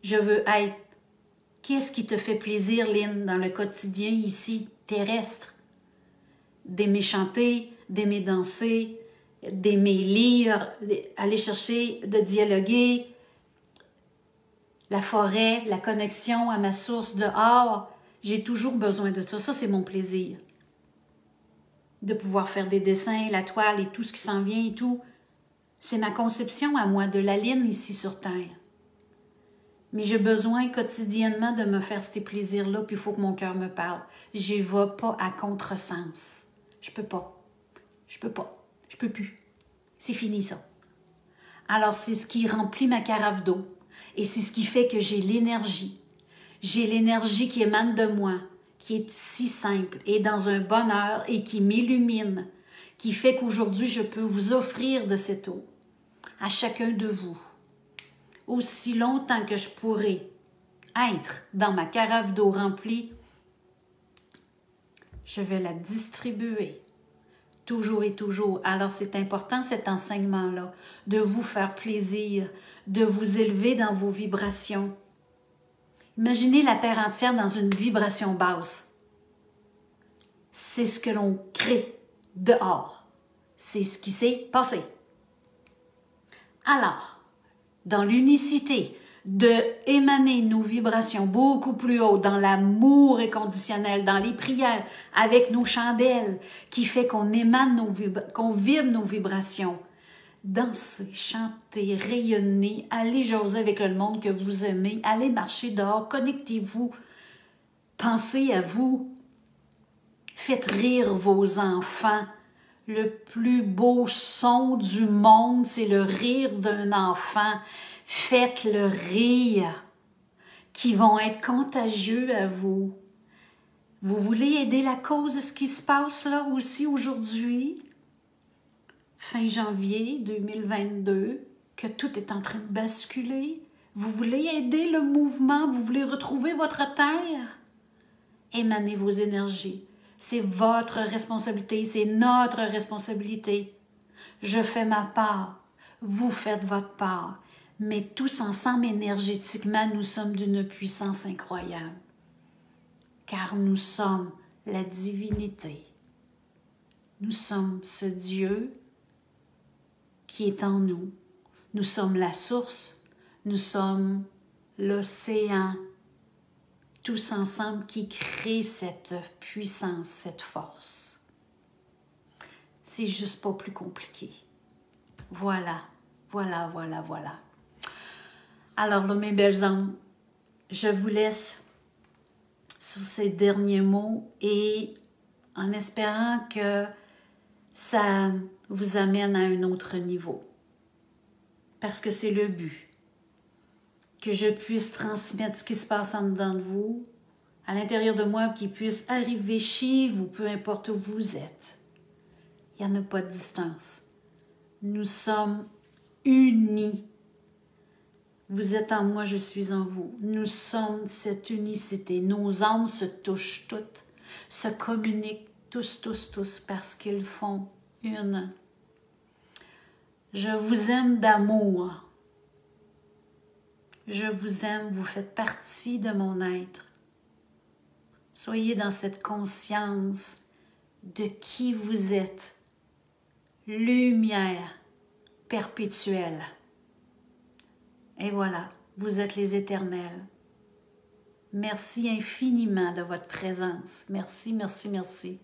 je veux être. Qu'est-ce qui te fait plaisir, Lynn, dans le quotidien ici, terrestre? D'aimer chanter, d'aimer danser, d'aimer lire, aller chercher, de dialoguer, la forêt, la connexion à ma source dehors. J'ai toujours besoin de ça. Ça, c'est mon plaisir. De pouvoir faire des dessins, la toile et tout ce qui s'en vient et tout. C'est ma conception à moi de la Lynn ici sur Terre. Mais j'ai besoin quotidiennement de me faire ces plaisirs-là, puis il faut que mon cœur me parle. Je ne vais pas à contresens. Je peux pas. Je peux pas. Je peux plus. C'est fini, ça. Alors, c'est ce qui remplit ma carafe d'eau. Et c'est ce qui fait que j'ai l'énergie. J'ai l'énergie qui émane de moi, qui est si simple et dans un bonheur et qui m'illumine, qui fait qu'aujourd'hui, je peux vous offrir de cette eau à chacun de vous. Aussi longtemps que je pourrai être dans ma carafe d'eau remplie, je vais la distribuer toujours et toujours. Alors c'est important cet enseignement-là, de vous faire plaisir, de vous élever dans vos vibrations. Imaginez la Terre entière dans une vibration basse. C'est ce que l'on crée dehors. C'est ce qui s'est passé. Alors, dans l'unicité, de émaner nos vibrations beaucoup plus haut, dans l'amour inconditionnel, dans les prières, avec nos chandelles, qui fait qu'on émane qu'on vibre nos vibrations. Dansez, chantez, rayonnez, allez jaser avec le monde que vous aimez, allez marcher dehors, connectez-vous, pensez à vous, faites rire vos enfants. Le plus beau son du monde, c'est le rire d'un enfant. Faites-le rire, qui vont être contagieux à vous. Vous voulez aider la cause de ce qui se passe là aussi aujourd'hui, fin janvier 2022, que tout est en train de basculer? Vous voulez aider le mouvement? Vous voulez retrouver votre terre? Émanez vos énergies. C'est votre responsabilité, c'est notre responsabilité. Je fais ma part, vous faites votre part, mais tous ensemble énergétiquement, nous sommes d'une puissance incroyable. Car nous sommes la divinité. Nous sommes ce Dieu qui est en nous. Nous sommes la source, nous sommes l'océan tous ensemble qui créent cette puissance, cette force. C'est juste pas plus compliqué. Voilà, voilà, voilà, voilà. Alors là, mes belles âmes, je vous laisse sur ces derniers mots et en espérant que ça vous amène à un autre niveau. Parce que c'est le but. Que je puisse transmettre ce qui se passe en dedans de vous, à l'intérieur de moi, qui puisse arriver chez vous, peu importe où vous êtes. Il n'y en a pas de distance. Nous sommes unis. Vous êtes en moi, je suis en vous. Nous sommes cette unicité. Nos âmes se touchent toutes, se communiquent tous, tous, tous, parce qu'ils font une. Je vous aime d'amour. Je vous aime, vous faites partie de mon être. Soyez dans cette conscience de qui vous êtes. Lumière perpétuelle. Et voilà, vous êtes les éternels. Merci infiniment de votre présence. Merci, merci, merci.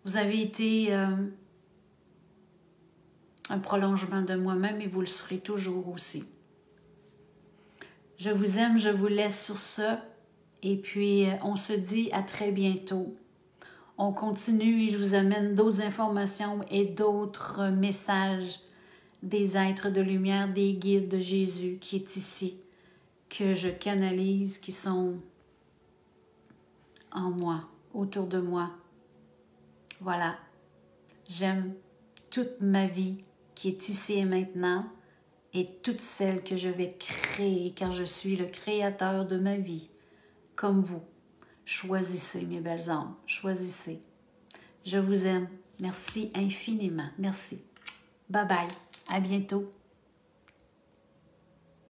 Vous avez été un prolongement de moi-même et vous le serez toujours aussi. Je vous aime, je vous laisse sur ça. Et puis, on se dit à très bientôt. On continue et je vous amène d'autres informations et d'autres messages des êtres de lumière, des guides de Jésus qui est ici, que je canalise, qui sont en moi, autour de moi. Voilà. J'aime toute ma vie qui est ici et maintenant et toute celle que je vais créer car je suis le créateur de ma vie. Comme vous. Choisissez, mes belles âmes. Choisissez. Je vous aime. Merci infiniment. Merci. Bye bye. À bientôt.